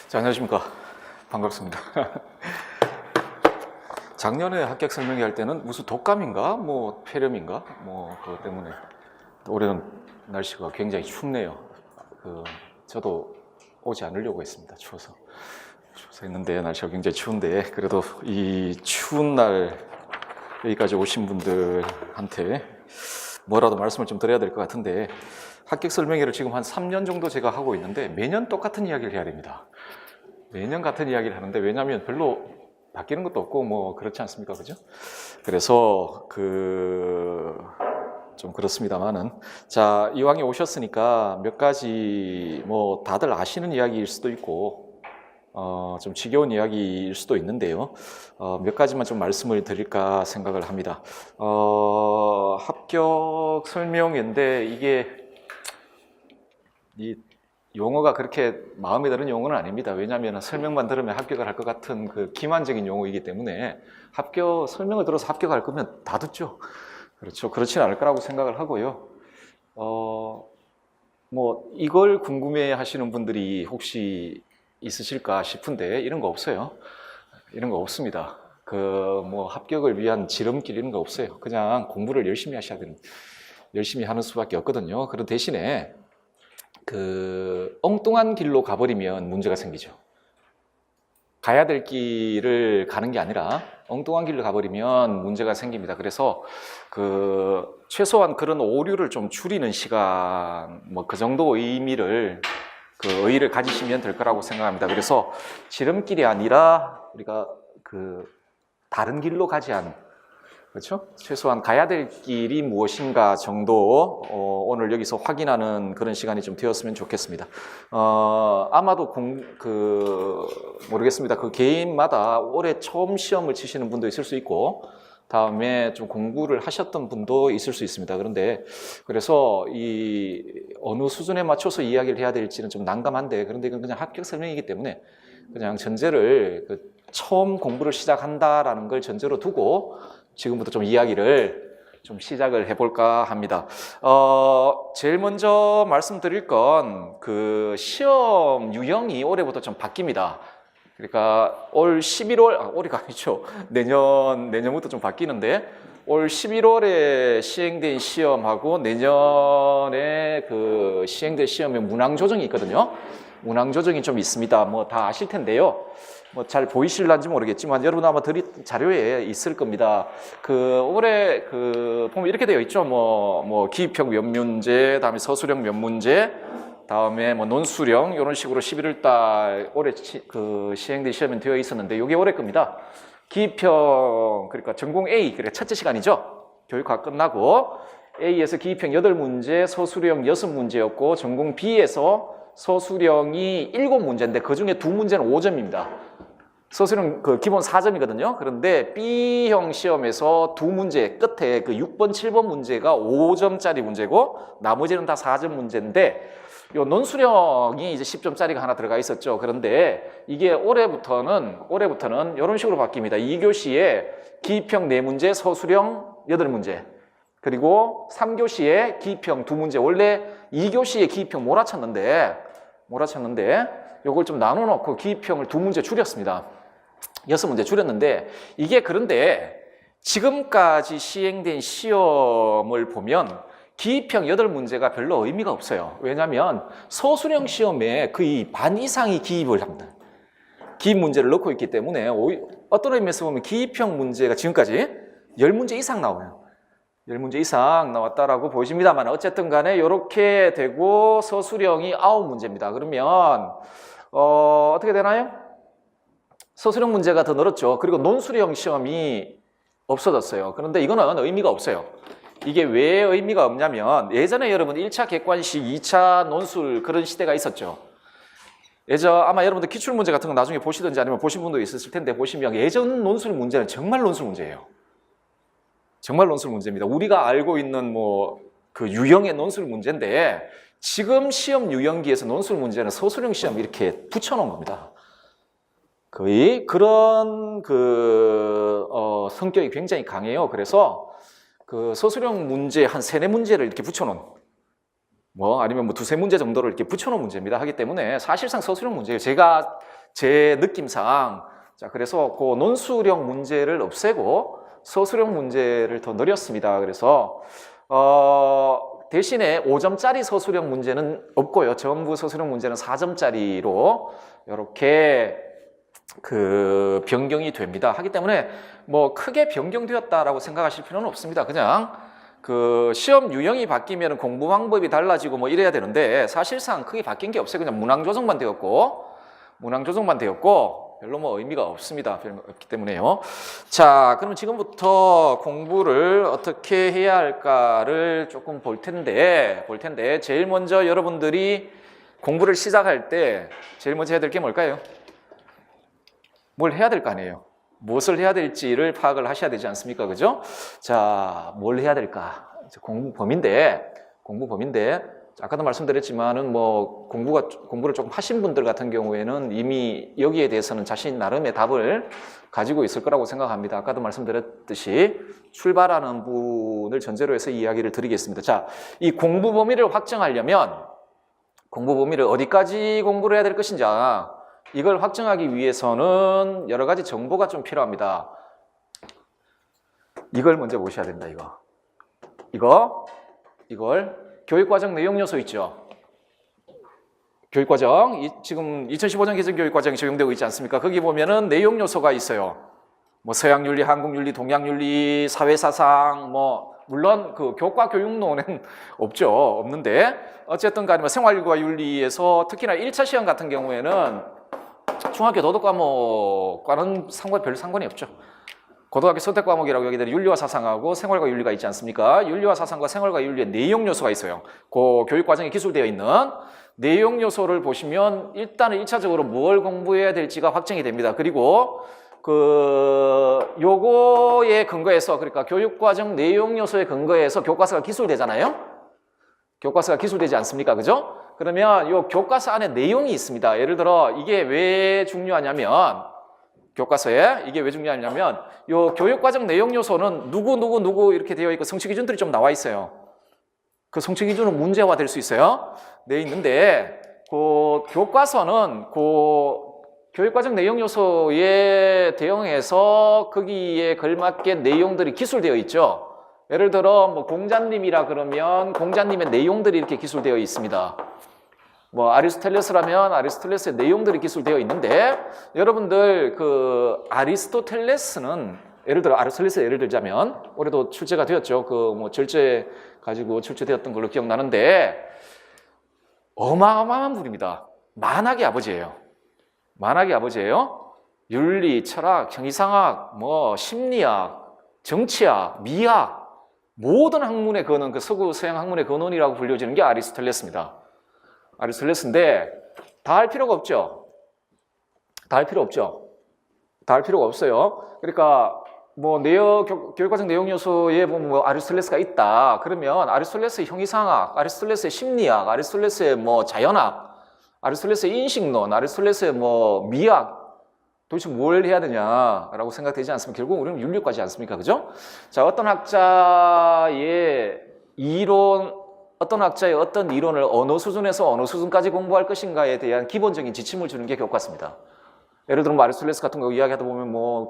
자, 안녕하십니까. 반갑습니다. 작년에 합격 설명회 할 때는 무슨 독감인가? 뭐 폐렴인가? 뭐 그것 때문에 올해는 날씨가 굉장히 춥네요. 저도 오지 않으려고 했습니다. 추워서 했는데 날씨가 굉장히 추운데 그래도 이 추운 날 여기까지 오신 분들한테 뭐라도 말씀을 좀 드려야 될 것 같은데 합격 설명회를 지금 한 3년 정도 제가 하고 있는데 매년 똑같은 이야기를 해야 됩니다. 매년 같은 이야기를 하는데 왜냐하면 별로 바뀌는 것도 없고 뭐 그렇지 않습니까? 그죠? 그래서 좀 그렇습니다만은 자, 이왕에 오셨으니까 몇 가지 뭐 다들 아시는 이야기일 수도 있고 좀 지겨운 이야기일 수도 있는데요. 몇 가지만 좀 말씀을 드릴까 생각을 합니다. 합격 설명인데 이게 이 용어가 그렇게 마음에 드는 용어는 아닙니다. 왜냐하면 설명만 들으면 합격을 할 것 같은 그 기만적인 용어이기 때문에 설명을 들어서 합격할 거면 다 듣죠. 그렇죠. 그렇지는 않을 거라고 생각을 하고요. 뭐 이걸 궁금해 하시는 분들이 혹시 있으실까 싶은데 이런 거 없어요. 이런 거 없습니다. 뭐 합격을 위한 지름길 이런 거 없어요. 그냥 공부를 열심히 열심히 하는 수밖에 없거든요. 그런 대신에 엉뚱한 길로 가버리면 문제가 생기죠. 가야 될 길을 가는 게 아니라 엉뚱한 길로 가버리면 문제가 생깁니다. 그래서 최소한 그런 오류를 좀 줄이는 시간, 뭐 그 정도 의미를 의의를 가지시면 될 거라고 생각합니다. 그래서 지름길이 아니라 우리가 다른 길로 가지 않은, 그렇죠? 최소한 가야 될 길이 무엇인가 정도 오늘 여기서 확인하는 그런 시간이 좀 되었으면 좋겠습니다. 아마도 모르겠습니다. 그 개인마다 올해 처음 시험을 치시는 분도 있을 수 있고 다음에 좀 공부를 하셨던 분도 있을 수 있습니다. 그래서 어느 수준에 맞춰서 이야기를 해야 될지는 좀 난감한데 그런데 이건 그냥 합격 설명이기 때문에 그냥 전제를 처음 공부를 시작한다라는 걸 전제로 두고 지금부터 좀 이야기를 좀 시작을 해볼까 합니다. 제일 먼저 말씀드릴 건 시험 유형이 올해부터 좀 바뀝니다. 그러니까 올 11월, 올해가 아니죠. 내년부터 좀 바뀌는데 올 11월에 시행된 시험하고 내년에 시행될 시험에 문항 조정이 있거든요. 문항 조정이 좀 있습니다. 뭐 다 아실 텐데요. 뭐 잘 보이실란지 모르겠지만 여러분 아마 드릴 자료에 있을 겁니다. 올해 보면 이렇게 되어 있죠. 뭐 기입형 몇 문제, 다음에 서술형 몇 문제, 다음에 뭐 논술형 이런 식으로 11월 달 올해 시행된 시험이 되어 있었는데 이게 올해 겁니다. 기입형 그러니까 전공 A 그러니까 첫째 시간이죠. 교육학 끝나고 A에서 기입형 8문제, 서술형 6문제였고 전공 B에서 서술형이 7문제인데 그중에 2문제는 5점입니다. 서술형 기본 4점이거든요. 그런데 B형 시험에서 2문제 끝에 6번, 7번 문제가 5점짜리 문제고 나머지는 다 4점 문제인데 요 논술형이 이제 10점짜리가 하나 들어가 있었죠. 그런데 이게 올해부터는 이런 식으로 바뀝니다. 2교시에 기입형 4문제, 서술형 8문제. 그리고 3교시에 기입형 2문제. 원래 2교시에 기입형 몰아쳤는데 요걸 좀 나눠 놓고 기입형을 2문제 줄였습니다. 6문제 줄였는데 이게 그런데 지금까지 시행된 시험을 보면 기입형 8문제가 별로 의미가 없어요. 왜냐하면 서술형 시험에 거의 반 이상이 기입을 합니다. 기입 문제를 넣고 있기 때문에 어떤 의미에서 보면 기입형 문제가 지금까지 10문제 이상 나와요. 10문제 이상 나왔다라고 보십니다만 어쨌든 간에 이렇게 되고 서술형이 9문제입니다. 그러면 어떻게 되나요? 서술형 문제가 더 늘었죠. 그리고 논술형 시험이 없어졌어요. 그런데 이거는 의미가 없어요. 이게 왜 의미가 없냐면 예전에 여러분 1차 객관식, 2차 논술 그런 시대가 있었죠. 아마 여러분들 기출문제 같은 거 나중에 보시든지 아니면 보신 분도 있었을 텐데 보시면 예전 논술 문제는 정말 논술 문제예요. 정말 논술 문제입니다. 우리가 알고 있는 유형의 논술 문제인데 지금 시험 유형기에서 논술 문제는 서술형 시험 이렇게 붙여놓은 겁니다. 거의 그런 성격이 굉장히 강해요. 그래서 서술형 문제 한 3-4문제를 이렇게 붙여놓은 뭐 아니면 뭐 두세 문제 정도를 이렇게 붙여놓은 문제입니다. 하기 때문에 사실상 서술형 문제예요. 제 느낌상. 자, 그래서 그 논술형 문제를 없애고 서술형 문제를 더 늘렸습니다. 그래서 대신에 5점짜리 서술형 문제는 없고요. 전부 서술형 문제는 4점짜리로 이렇게 그 변경이 됩니다. 하기 때문에 뭐 크게 변경되었다라고 생각하실 필요는 없습니다. 그냥 그 시험 유형이 바뀌면 공부 방법이 달라지고 뭐 이래야 되는데 사실상 크게 바뀐 게 없어요. 그냥 문항 조정만 되었고 별로 뭐 의미가 없습니다. 별로 없기 때문에요. 자, 그럼 지금부터 공부를 어떻게 해야 할까를 조금 볼 텐데 제일 먼저 여러분들이 공부를 시작할 때 제일 먼저 해야 될 게 뭘까요? 뭘 해야 될 거 아니에요. 무엇을 해야 될지를 파악을 하셔야 되지 않습니까? 그죠? 자, 뭘 해야 될까? 공부 범위인데 아까도 말씀드렸지만은 뭐 공부를 조금 하신 분들 같은 경우에는 이미 여기에 대해서는 자신 나름의 답을 가지고 있을 거라고 생각합니다. 아까도 말씀드렸듯이 출발하는 분을 전제로 해서 이야기를 드리겠습니다. 자, 이 공부 범위를 확정하려면 공부 범위를 어디까지 공부를 해야 될 것인지 이걸 확정하기 위해서는 여러 가지 정보가 좀 필요합니다. 이걸 먼저 보셔야 된다. 이걸 교육과정 내용 요소 있죠. 교육과정 지금 2015년 개정 교육과정이 적용되고 있지 않습니까? 거기 보면은 내용 요소가 있어요. 뭐 서양윤리, 한국윤리, 동양윤리, 사회사상, 뭐 물론 그 교과 교육론은 없는데 어쨌든 간에 뭐 생활과 윤리에서 특히나 1차 시험 같은 경우에는 중학교 도덕 과목과는 별로 상관이 없죠. 고등학교 선택 과목이라고 여기 윤리와 사상하고 생활과 윤리가 있지 않습니까? 윤리와 사상과 생활과 윤리의 내용 요소가 있어요. 그 교육 과정에 기술되어 있는 내용 요소를 보시면 일단은 1차적으로 뭘 공부해야 될지가 확정이 됩니다. 그리고 요거에 근거해서 그러니까 교육 과정 내용 요소에 근거해서 교과서가 기술되잖아요. 교과서가 기술되지 않습니까? 그죠? 그러면 요 교과서 안에 내용이 있습니다. 예를 들어 이게 왜 중요하냐면 교과서에 이게 왜 중요하냐면 요 교육과정 내용 요소는 누구 이렇게 되어 있고 성취 기준들이 좀 나와 있어요. 그 성취 기준은 문제화 될 수 있어요. 돼 있는데 그 교과서는 그 교육과정 내용 요소에 대응해서 거기에 걸맞게 내용들이 기술되어 있죠. 예를 들어 뭐 공자님이라 그러면 공자님의 내용들이 이렇게 기술되어 있습니다. 뭐 아리스토텔레스라면 아리스토텔레스의 내용들이 기술되어 있는데 여러분들 그 아리스토텔레스는 예를 들어 아리스토텔레스 예를 들자면 올해도 출제가 되었죠. 그 뭐 절제 가지고 출제되었던 걸로 기억나는데 어마어마한 분입니다. 만학의 아버지예요. 윤리, 철학, 형이상학, 뭐 심리학, 정치학, 미학 모든 학문의 근원, 그 서구 서양 학문의 근원이라고 불려지는 게 아리스토텔레스입니다. 아리스토텔레스인데 다 할 필요가 없죠. 다 할 필요가 없어요. 그러니까 뭐 교육과정 내용 요소에 보면 뭐 아리스토텔레스가 있다. 그러면 아리스토텔레스의 형이상학, 아리스토텔레스의 심리학, 아리스토텔레스의 뭐 자연학, 아리스토텔레스의 인식론, 아리스토텔레스의 뭐 미학 도대체 뭘 해야 되냐라고 생각되지 않습니까? 결국 우리는 윤리과지 않습니까? 그죠? 자, 어떤 학자의 어떤 이론을 어느 수준에서 어느 수준까지 공부할 것인가에 대한 기본적인 지침을 주는 게 교과서입니다. 예를 들면 아리스토텔레스 같은 거 이야기하다 보면 뭐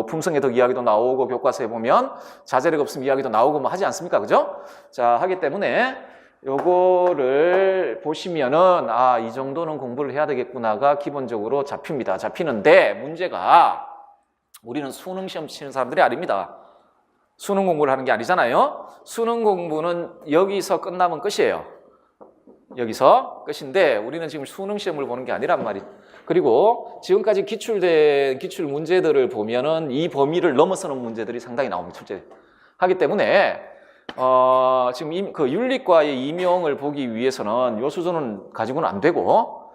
품성의 덕 이야기도 나오고 교과서에 보면 자제력 없음 이야기도 나오고 뭐 하지 않습니까? 그죠? 자, 하기 때문에 요거를 보시면은 이 정도는 공부를 해야 되겠구나가 기본적으로 잡힙니다. 잡히는데 문제가 우리는 수능 시험 치는 사람들이 아닙니다. 수능 공부를 하는 게 아니잖아요. 수능 공부는 여기서 끝나면 끝이에요. 여기서 끝인데 우리는 지금 수능 시험을 보는 게 아니란 말이죠. 그리고 지금까지 기출된 기출 문제들을 보면은 이 범위를 넘어서는 문제들이 상당히 나옵니다. 하기 때문에 지금 그 윤리과의 임용을 보기 위해서는 요 수준은 가지고는 안 되고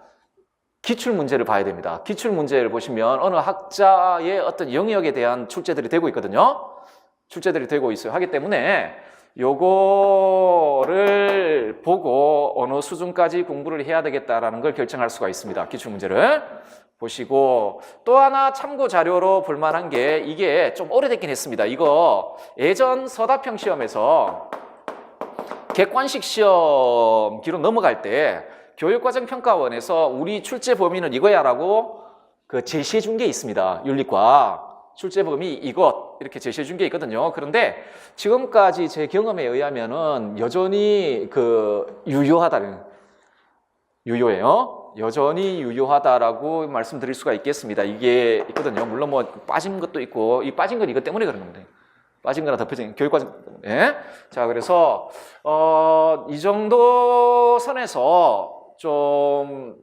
기출 문제를 봐야 됩니다. 기출 문제를 보시면 어느 학자의 어떤 영역에 대한 출제들이 되고 있거든요. 출제들이 되고 있어요. 하기 때문에 요거를 보고 어느 수준까지 공부를 해야 되겠다라는 걸 결정할 수가 있습니다. 기출 문제를 보시고 또 하나 참고 자료로 볼 만한 게 이게 좀 오래됐긴 했습니다. 이거 예전 서답형 시험에서 객관식 시험기로 넘어갈 때 교육과정평가원에서 우리 출제 범위는 이거야라고 그 제시해 준 게 있습니다. 윤리과 출제 범위 이것 이렇게 제시해 준 게 있거든요. 그런데 지금까지 제 경험에 의하면은 여전히 그 유효해요. 여전히 유효하다라고 말씀드릴 수가 있겠습니다. 이게 있거든요. 물론 뭐 빠진 것도 있고, 이 빠진 건 이것 때문에 그런 겁니다. 빠진 거나 덮여진 교육과정 때문에. 예? 자, 그래서 이 정도 선에서 좀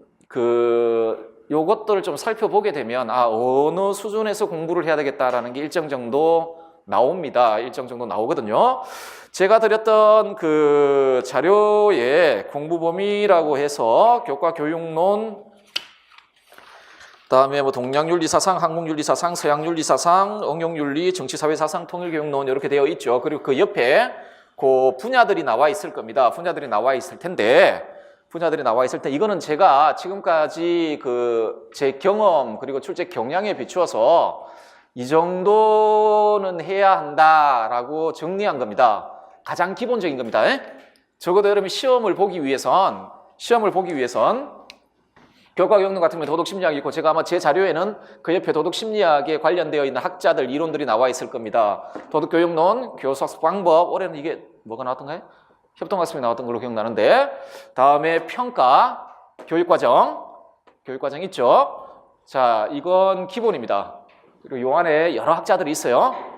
요것들을 좀 살펴보게 되면 어느 수준에서 공부를 해야 되겠다라는 게 일정 정도 나옵니다. 일정 정도 나오거든요. 제가 드렸던 그 자료에 공부 범위라고 해서 교과 교육론, 그다음에 뭐 동양윤리사상, 한국윤리사상, 서양윤리사상, 응용윤리, 정치사회사상, 통일교육론 이렇게 되어 있죠. 그리고 그 옆에 그 분야들이 나와 있을 겁니다. 분야들이 나와 있을 텐데 이거는 제가 지금까지 그 제 경험 그리고 출제 경향에 비추어서 이 정도는 해야 한다라고 정리한 겁니다. 가장 기본적인 겁니다. 적어도 여러분이 시험을 보기 위해선 교과교육론 같은 경우에 도덕심리학이 있고, 제가 아마 제 자료에는 그 옆에 도덕심리학에 관련되어 있는 학자들 이론들이 나와 있을 겁니다. 도덕교육론, 교수학습 방법, 올해는 이게 뭐가 나왔던가요? 협동학습이 나왔던 걸로 기억나는데, 다음에 평가, 교육과정 있죠? 자, 이건 기본입니다. 그리고 요 안에 여러 학자들이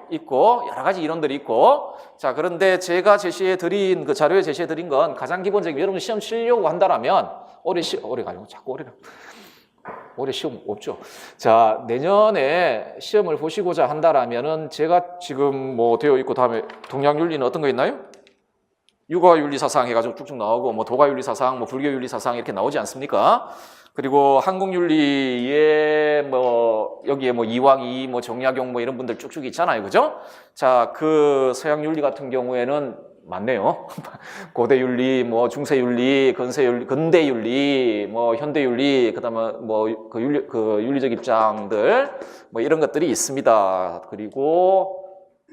있고, 여러 가지 이론들이 있고, 자, 그런데 제가 제시해드린, 그 자료에 제시해드린 건 가장 기본적인, 여러분 시험 치려고 한다라면, 올해가 아니고 자꾸 올해 시험 없죠. 자, 내년에 시험을 보시고자 한다라면은 제가 지금 뭐 되어 있고, 다음에 동양윤리는 어떤 거 있나요? 육아윤리사상 해가지고 쭉쭉 나오고, 뭐 도가윤리사상, 뭐 불교윤리사상 이렇게 나오지 않습니까? 그리고 한국윤리에 뭐 여기에 뭐 이왕이 뭐 정약용 뭐 이런 분들 쭉쭉 있잖아요, 그죠? 자, 그 서양윤리 같은 경우에는 많네요. 고대윤리, 뭐 중세윤리, 근대윤리, 뭐 현대윤리, 그다음에 뭐 그 윤리적 입장들 뭐 이런 것들이 있습니다. 그리고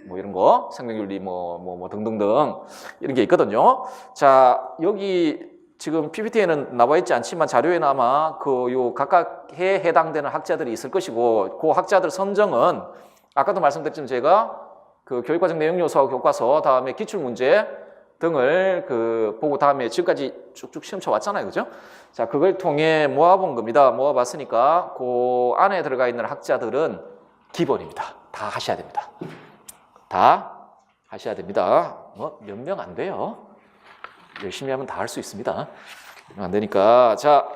뭐 이런 거 생명윤리 뭐 등등등 이런 게 있거든요. 자, 여기 지금 PPT에는 나와 있지 않지만 자료에는 아마 요 각각 해에 해당되는 학자들이 있을 것이고, 그 학자들 선정은 아까도 말씀드렸지만 제가 그 교육과정 내용 요소하고 교과서, 다음에 기출문제 등을 보고 다음에 지금까지 쭉쭉 시험 쳐왔잖아요, 그죠? 자, 그걸 통해 모아본 겁니다. 모아봤으니까 그 안에 들어가 있는 학자들은 기본입니다. 다 하셔야 됩니다. 뭐 몇 명 안 돼요. 열심히 하면 다 할 수 있습니다. 안 되니까. 자,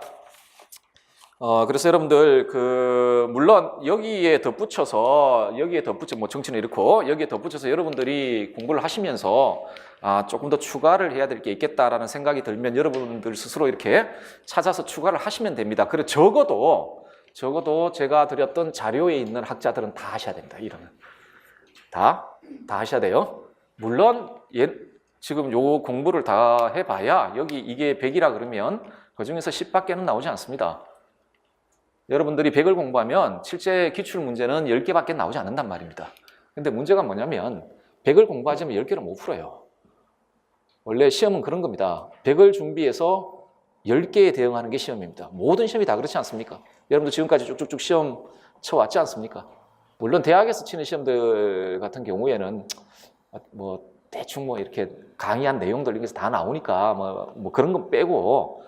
그래서 여러분들 물론 여기에 덧붙여서 뭐 정치는 이렇고 여기에 덧붙여서 여러분들이 공부를 하시면서 조금 더 추가를 해야 될 게 있겠다라는 생각이 들면 여러분들 스스로 이렇게 찾아서 추가를 하시면 됩니다. 그리고 적어도 제가 드렸던 자료에 있는 학자들은 다 하셔야 됩니다. 이러면 다 하셔야 돼요. 물론 지금 요 공부를 다 해봐야 여기 이게 100이라 그러면 그중에서 10밖에는 나오지 않습니다. 여러분들이 100을 공부하면 실제 기출문제는 10개밖에 나오지 않는단 말입니다. 근데 문제가 뭐냐면 100을 공부하자면 10개를 못 풀어요. 원래 시험은 그런 겁니다. 100을 준비해서 10개에 대응하는 게 시험입니다. 모든 시험이 다 그렇지 않습니까? 여러분도 지금까지 쭉쭉쭉 시험 쳐왔지 않습니까? 물론 대학에서 치는 시험들 같은 경우에는 뭐 대충 뭐 이렇게 강의한 내용들 이런 게 다 나오니까 뭐 그런 건 빼고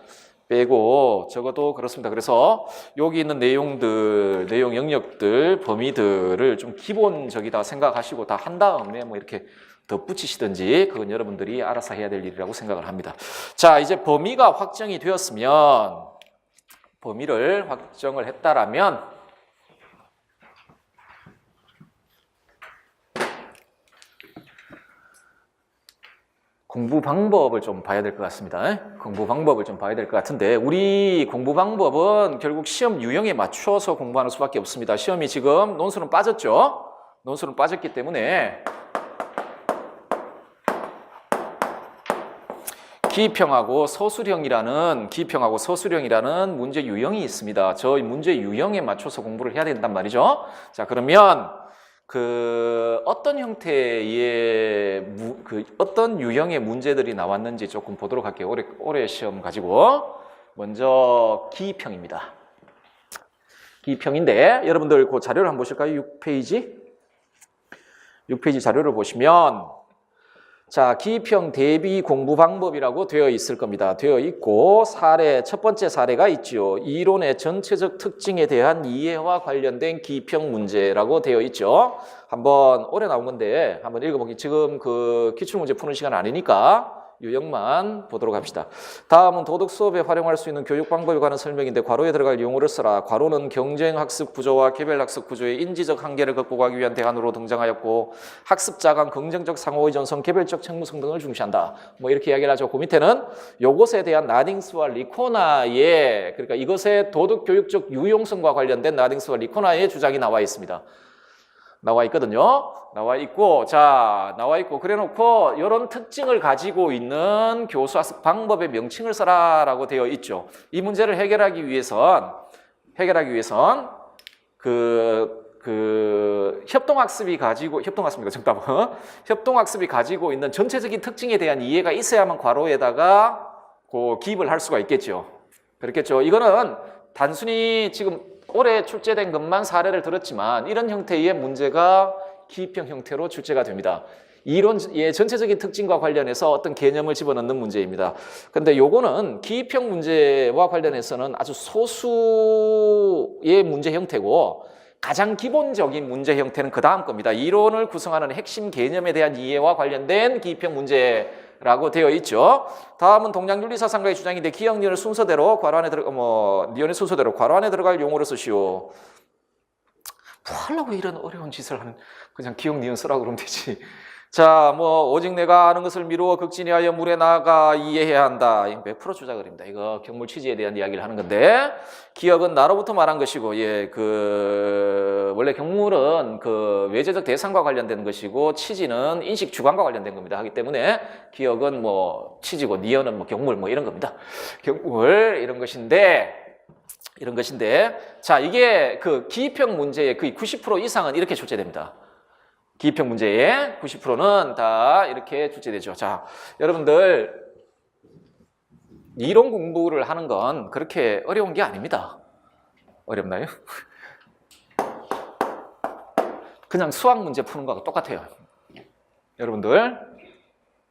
적어도 그렇습니다. 그래서 여기 있는 내용 영역들, 범위들을 좀 기본적이다 생각하시고 다 한 다음에 뭐 이렇게 덧붙이시든지 그건 여러분들이 알아서 해야 될 일이라고 생각을 합니다. 자, 이제 범위가 확정이 되었으면, 범위를 확정을 했다라면 공부 방법을 좀 봐야 될 것 같습니다. 공부 방법을 좀 봐야 될 것 같은데, 우리 공부 방법은 결국 시험 유형에 맞춰서 공부하는 수밖에 없습니다. 시험이 지금 논술은 빠졌죠? 논술은 빠졌기 때문에 기평하고 서술형이라는 문제 유형이 있습니다. 저 문제 유형에 맞춰서 공부를 해야 된단 말이죠. 자, 그러면 어떤 형태의 어떤 유형의 문제들이 나왔는지 조금 보도록 할게요. 올해 시험 가지고. 먼저 기입형입니다. 기입형인데 여러분들 그 자료를 한번 보실까요? 6페이지. 6페이지 자료를 보시면 자, 기입형 대비 공부 방법이라고 되어 있을 겁니다. 되어 있고 첫 번째 사례가 있죠. 이론의 전체적 특징에 대한 이해와 관련된 기입형 문제라고 되어 있죠. 한번 올해 나온 건데 한번 읽어보기. 지금 그 기출문제 푸는 시간 아니니까 유형만 보도록 합시다. 다음은 도덕 수업에 활용할 수 있는 교육 방법에 관한 설명인데 괄호에 들어갈 용어를 써라. 괄호는 경쟁 학습 구조와 개별 학습 구조의 인지적 한계를 극복하기 위한 대안으로 등장하였고 학습자 간 긍정적 상호 의존성, 개별적 책무성 등을 중시한다. 뭐 이렇게 이야기를 하죠. 그 밑에는 요것에 대한 나딩스와 리코나의 그러니까 이것의 도덕 교육적 유용성과 관련된 나딩스와 리코나의 주장이 나와 있습니다. 나와 있거든요. 나와 있고 그래 놓고 이런 특징을 가지고 있는 교수 학습 방법의 명칭을 써라라고 되어 있죠. 이 문제를 해결하기 위해선 협동학습이 가지고 있는 전체적인 특징에 대한 이해가 있어야만 괄호에다가 기입을 할 수가 있겠죠. 그렇겠죠. 이거는 단순히 지금 올해 출제된 것만 사례를 들었지만 이런 형태의 문제가 기입형 형태로 출제가 됩니다. 이론의 전체적인 특징과 관련해서 어떤 개념을 집어넣는 문제입니다. 근데 요거는 기입형 문제와 관련해서는 아주 소수의 문제 형태고 가장 기본적인 문제 형태는 그 다음 겁니다. 이론을 구성하는 핵심 개념에 대한 이해와 관련된 기입형 문제라고 되어 있죠. 다음은 동양윤리 사상가의 주장인데 기억 니은의 순서대로 괄호 안에 들어갈 용어를 쓰시오. 뭐 하려고 이런 어려운 짓을 하는 그냥 기억 니은 쓰라고 그러면 되지. 자, 오직 내가 아는 것을 미루어 극진히하여 물에 나가 이해해야 한다. 100% 주자글입니다. 이거 경물 취지에 대한 이야기를 하는 건데 기억은 나로부터 말한 것이고, 원래 경물은 외재적 대상과 관련된 것이고 것이고 인식 주관과 관련된 겁니다. 하기 때문에 기억은 취지고 니은은 경물 이런 겁니다. 경물 이런 것인데 자, 이게 기입형 문제의 거의 90% 이상은 이렇게 출제됩니다. 기입형 문제의 90%는 다 이렇게 출제되죠. 자, 여러분들 이론 공부를 하는 건 그렇게 어려운 게 아닙니다. 어렵나요? 그냥 수학 문제 푸는 거하고 똑같아요. 여러분들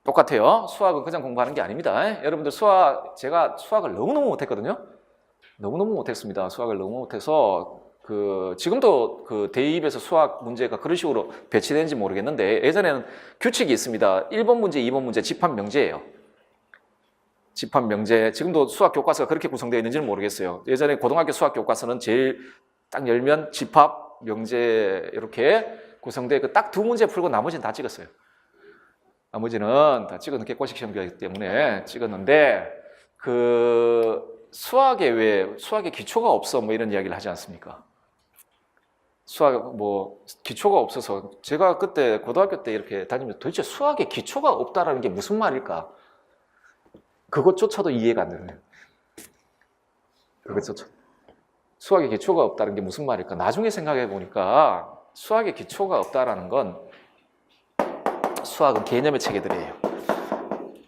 똑같아요. 수학은 그냥 공부하는 게 아닙니다. 여러분들 제가 수학을 너무너무 못했거든요. 너무너무 못했습니다. 수학을 너무 못해서 지금도 대입에서 수학 문제가 그런 식으로 배치되는지 모르겠는데 예전에는 규칙이 있습니다. 1번 문제, 2번 문제 집합 명제예요. 집합 명제. 지금도 수학 교과서가 그렇게 구성되어 있는지는 모르겠어요. 예전에 고등학교 수학 교과서는 제일 딱 열면 집합 명제 이렇게 구성되어 있고 딱 2문제 풀고 나머지는 다 찍었어요. 나머지는 다 찍어놓은 객관식 시험이기 때문에 찍었는데 수학에 기초가 없어 이런 이야기를 하지 않습니까? 수학 기초가 없어서 제가 그때 고등학교 때 이렇게 다니면서 도대체 수학에 기초가 없다라는 게 무슨 말일까? 그것조차도 이해가 안 되는 거예요. 수학에 기초가 없다는 게 무슨 말일까? 나중에 생각해 보니까 수학에 기초가 없다라는 건 수학은 개념의 체계들이에요.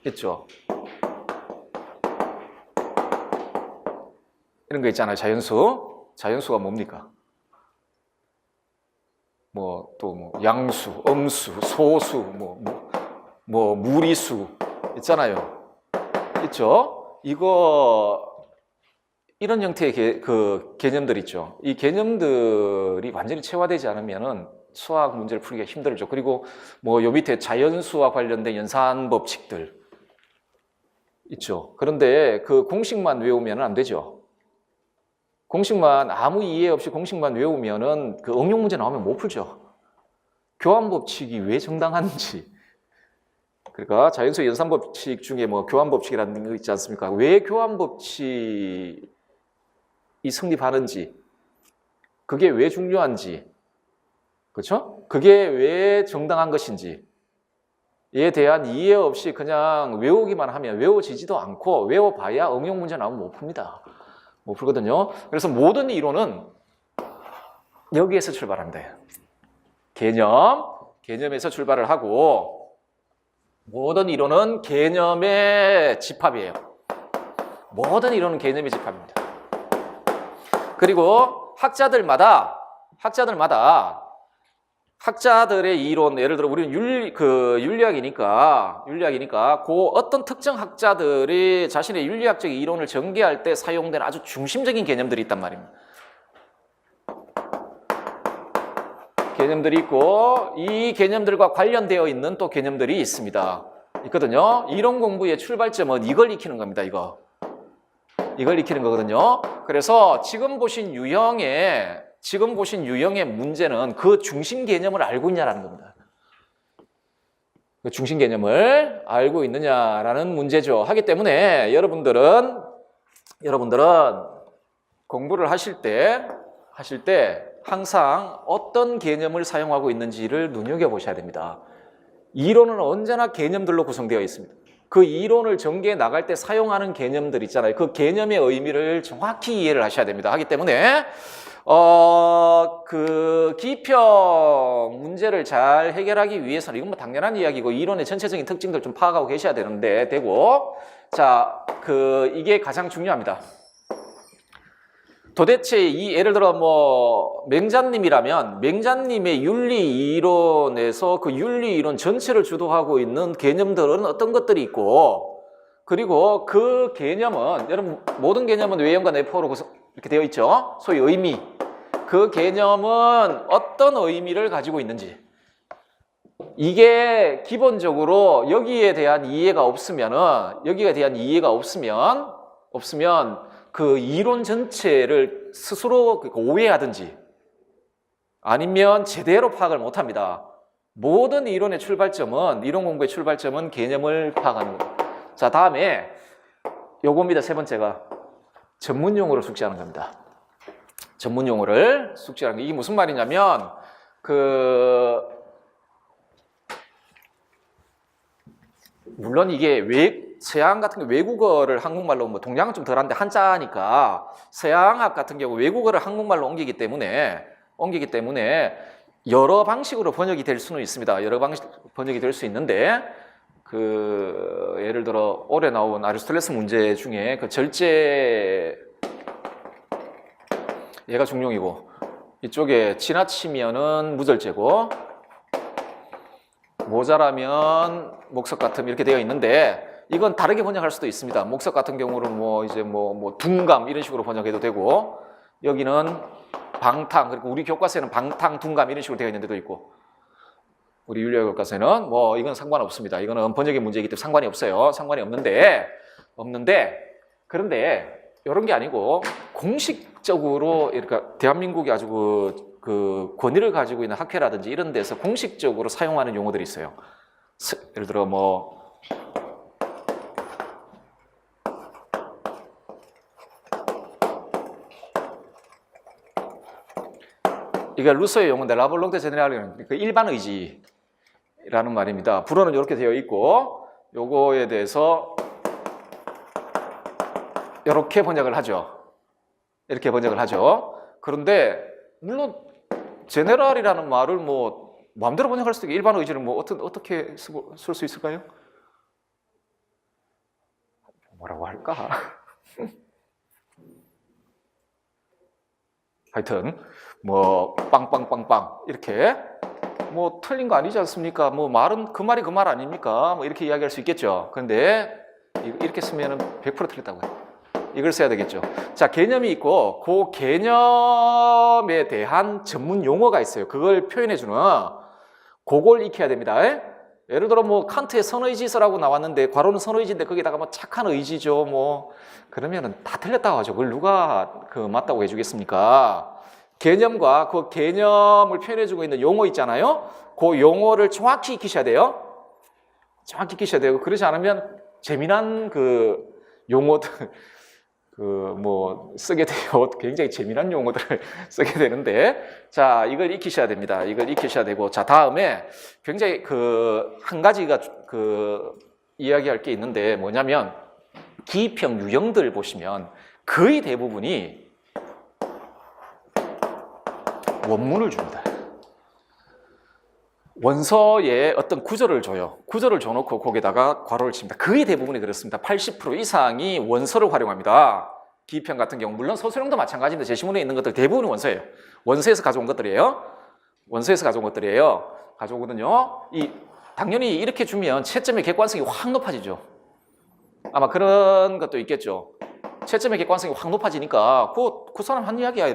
있죠? 이런 거 있잖아요. 자연수가 뭡니까? 양수, 음수, 소수, 무리수 있잖아요. 있죠? 이런 형태의 개념들 있죠. 이 개념들이 완전히 체화되지 않으면은 수학 문제를 풀기가 힘들죠. 그리고 요 밑에 자연수와 관련된 연산 법칙들 있죠. 그런데 공식만 외우면 안 되죠. 공식만 아무 이해 없이 공식만 외우면은 응용 문제 나오면 못 풀죠. 교환 법칙이 왜 정당한지. 그러니까 자연수 연산 법칙 중에 교환 법칙이라는 거 있지 않습니까? 왜 교환 법칙이 성립하는지, 그게 왜 중요한지, 그렇죠? 그게 왜 정당한 것인지에 대한 이해 없이 그냥 외우기만 하면 외워지지도 않고 외워봐야 응용 문제 나오면 못 풉니다. 못 풀거든요. 그래서 모든 이론은 여기에서 출발합니다. 개념에서 출발을 하고 모든 이론은 개념의 집합이에요. 모든 이론은 개념의 집합입니다. 그리고 학자들의 이론, 예를 들어 우리는 윤리학이니까 그 어떤 특정 학자들이 자신의 윤리학적 이론을 전개할 때 사용된 아주 중심적인 개념들이 있단 말입니다. 개념들이 있고 이 개념들과 관련되어 있는 또 개념들이 있거든요. 이론 공부의 출발점은 이걸 익히는 겁니다. 이걸 익히는 거거든요. 그래서 지금 보신 유형의 문제는 그 중심 개념을 알고 있냐라는 겁니다. 그 중심 개념을 알고 있느냐라는 문제죠. 하기 때문에 여러분들은 공부를 하실 때 항상 어떤 개념을 사용하고 있는지를 눈여겨보셔야 됩니다. 이론은 언제나 개념들로 구성되어 있습니다. 그 이론을 전개해 나갈 때 사용하는 개념들 있잖아요. 그 개념의 의미를 정확히 이해를 하셔야 됩니다. 하기 때문에 그 기평 문제를 잘 해결하기 위해서는 이건 뭐 당연한 이야기고 이론의 전체적인 특징들 좀 파악하고 계셔야 되고 자, 이게 가장 중요합니다. 도대체 예를 들어 맹자님이라면 맹자님의 윤리 이론에서 그 윤리 이론 전체를 주도하고 있는 개념들은 어떤 것들이 있고 그리고 그 개념은 여러분 모든 개념은 외형과 내포로 이렇게 되어 있죠. 소위 의미. 그 개념은 어떤 의미를 가지고 있는지 이게 기본적으로 여기에 대한 이해가 없으면 그 이론 전체를 스스로 오해하든지 아니면 제대로 파악을 못합니다. 모든 이론 공부의 출발점은 개념을 파악하는 겁니다. 자, 다음에 요겁니다. 세 번째가 전문 용어를 숙지하는 겁니다. 전문 용어를 숙지하는 게 이게 무슨 말이냐면 물론 이게 서양 같은 경우 외국어를 한국말로 동양은 좀 덜한데 한자니까 서양학 같은 경우 외국어를 한국말로 옮기기 때문에 여러 방식으로 번역이 될 수는 있습니다. 여러 방식 번역이 될 수 있는데 예를 들어 올해 나온 아리스토텔레스 문제 중에 그 절제 얘가 중용이고 이쪽에 지나치면은 무절제고 모자라면 목석 같음 이렇게 되어 있는데 이건 다르게 번역할 수도 있습니다. 목석 같은 경우는 둔감 이런 식으로 번역해도 되고 여기는 방탕 그리고 우리 교과서에는 방탕 둔감 이런 식으로 되어 있는 데도 있고 우리 윤리학 교과서에는 이건 상관없습니다. 이거는 번역의 문제이기 때문에 상관이 없어요. 상관이 없는데 그런데 이런 게 아니고 공식적으로 그러니까 대한민국이 아주 그 권위를 가지고 있는 학회라든지 이런 데서 공식적으로 사용하는 용어들이 있어요. 예를 들어 이게 루소의 용어인데 라볼롱테 제네랄은 그 일반 의지라는 말입니다. 불어는 이렇게 되어 있고 요거에 대해서 이렇게 번역을 하죠. 이렇게 번역을 하죠. 그런데 물론 제네랄이라는 말을 마음대로 번역할 수도 있고 일반 의지를 어떻게 쓸 수 있을까요? 뭐라고 할까? 하여튼 빵빵빵빵 이렇게 틀린 거 아니지 않습니까? 말은 그 말이 그 말 아닙니까? 이렇게 이야기할 수 있겠죠. 그런데 이렇게 쓰면은 100% 틀렸다고요. 이걸 써야 되겠죠. 자, 개념이 있고 그 개념에 대한 전문 용어가 있어요. 그걸 표현해주는 그걸 익혀야 됩니다. 예를 들어 칸트의 선의지서라고 나왔는데 괄호는 선의지인데 거기다가 착한 의지죠. 그러면은 다 틀렸다고 하죠. 그걸 누가 맞다고 해주겠습니까? 개념과 그 개념을 표현해주고 있는 용어 있잖아요. 그 용어를 정확히 익히셔야 돼요. 정확히 익히셔야 되고 그러지 않으면 재미난 용어들 쓰게 돼요. 굉장히 재미난 용어들을 쓰게 되는데, 자, 이걸 익히셔야 됩니다. 이걸 익히셔야 되고, 자, 다음에 굉장히 한 가지가 이야기할 게 있는데 뭐냐면, 기평 유형들 보시면 거의 대부분이 원문을 줍니다. 원서에 어떤 구조를 줘요. 구조를 줘놓고 거기다가 괄호를 칩니다. 거의 대부분이 그렇습니다. 80% 이상이 원서를 활용합니다. 기입형 같은 경우 물론 서술형도 마찬가지인데 제시문에 있는 것들 대부분이 원서예요. 원서에서 가져온 것들이에요. 원서에서 가져온 것들이에요. 가져오거든요. 당연히 이렇게 주면 채점의 객관성이 확 높아지죠. 아마 그런 것도 있겠죠. 채점의 객관성이 확 높아지니까 그 사람 한 이야기야.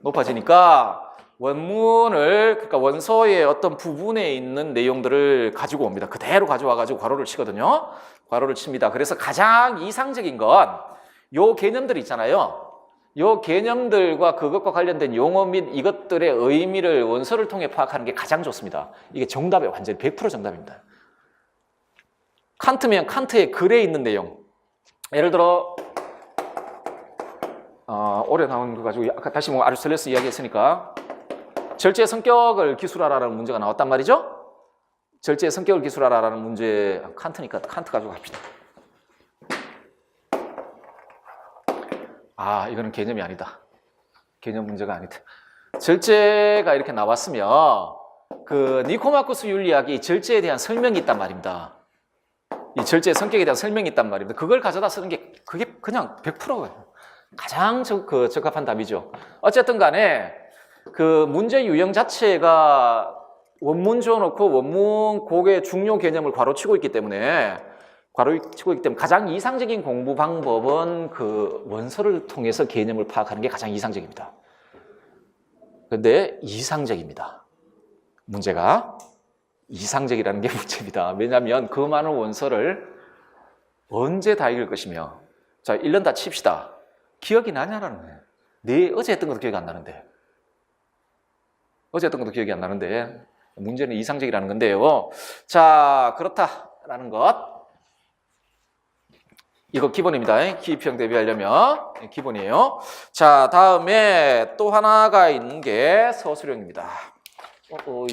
높아지니까 원문을 그러니까 원서의 어떤 부분에 있는 내용들을 가지고 옵니다. 그대로 가져와 가지고 괄호를 치거든요. 괄호를 칩니다. 그래서 가장 이상적인 건 요 개념들 있잖아요. 요 개념들과 그것과 관련된 용어 및 이것들의 의미를 원서를 통해 파악하는 게 가장 좋습니다. 이게 정답에 완전히 100% 정답입니다. 칸트면 칸트의 글에 있는 내용. 예를 들어 올해 나온 거 가지고 아까 다시 아리스토텔레스 이야기했으니까 절제의 성격을 기술하라는 문제가 나왔단 말이죠. 절제의 성격을 기술하라는 문제 칸트니까 칸트 가지고 갑시다. 이거는 개념이 아니다. 개념 문제가 아니다. 절제가 이렇게 나왔으면 그 니코마코스 윤리학이 절제에 대한 설명이 있단 말입니다. 이 절제의 성격에 대한 설명이 있단 말입니다. 그걸 가져다 쓰는 게 그게 그냥 100%예요. 가장 적합한 답이죠. 어쨌든 간에 그 문제 유형 자체가 원문 줘놓고 원문 곡의 중요 개념을 괄호치고 있기 때문에 가장 이상적인 공부 방법은 그 원서를 통해서 개념을 파악하는 게 가장 이상적입니다. 그런데 이상적입니다. 문제가 이상적이라는 게 문제입니다. 왜냐하면 그 많은 원서를 언제 다 읽을 것이며 자 1년 다 칩시다. 기억이 나냐라는 거예요. 어제 했던 것도 기억이 안 나는데 문제는 이상적이라는 건데요. 자 그렇다라는 것 이거 기본입니다. 기입형 대비하려면 기본이에요. 자 다음에 또 하나가 있는 게 서술형입니다. 이거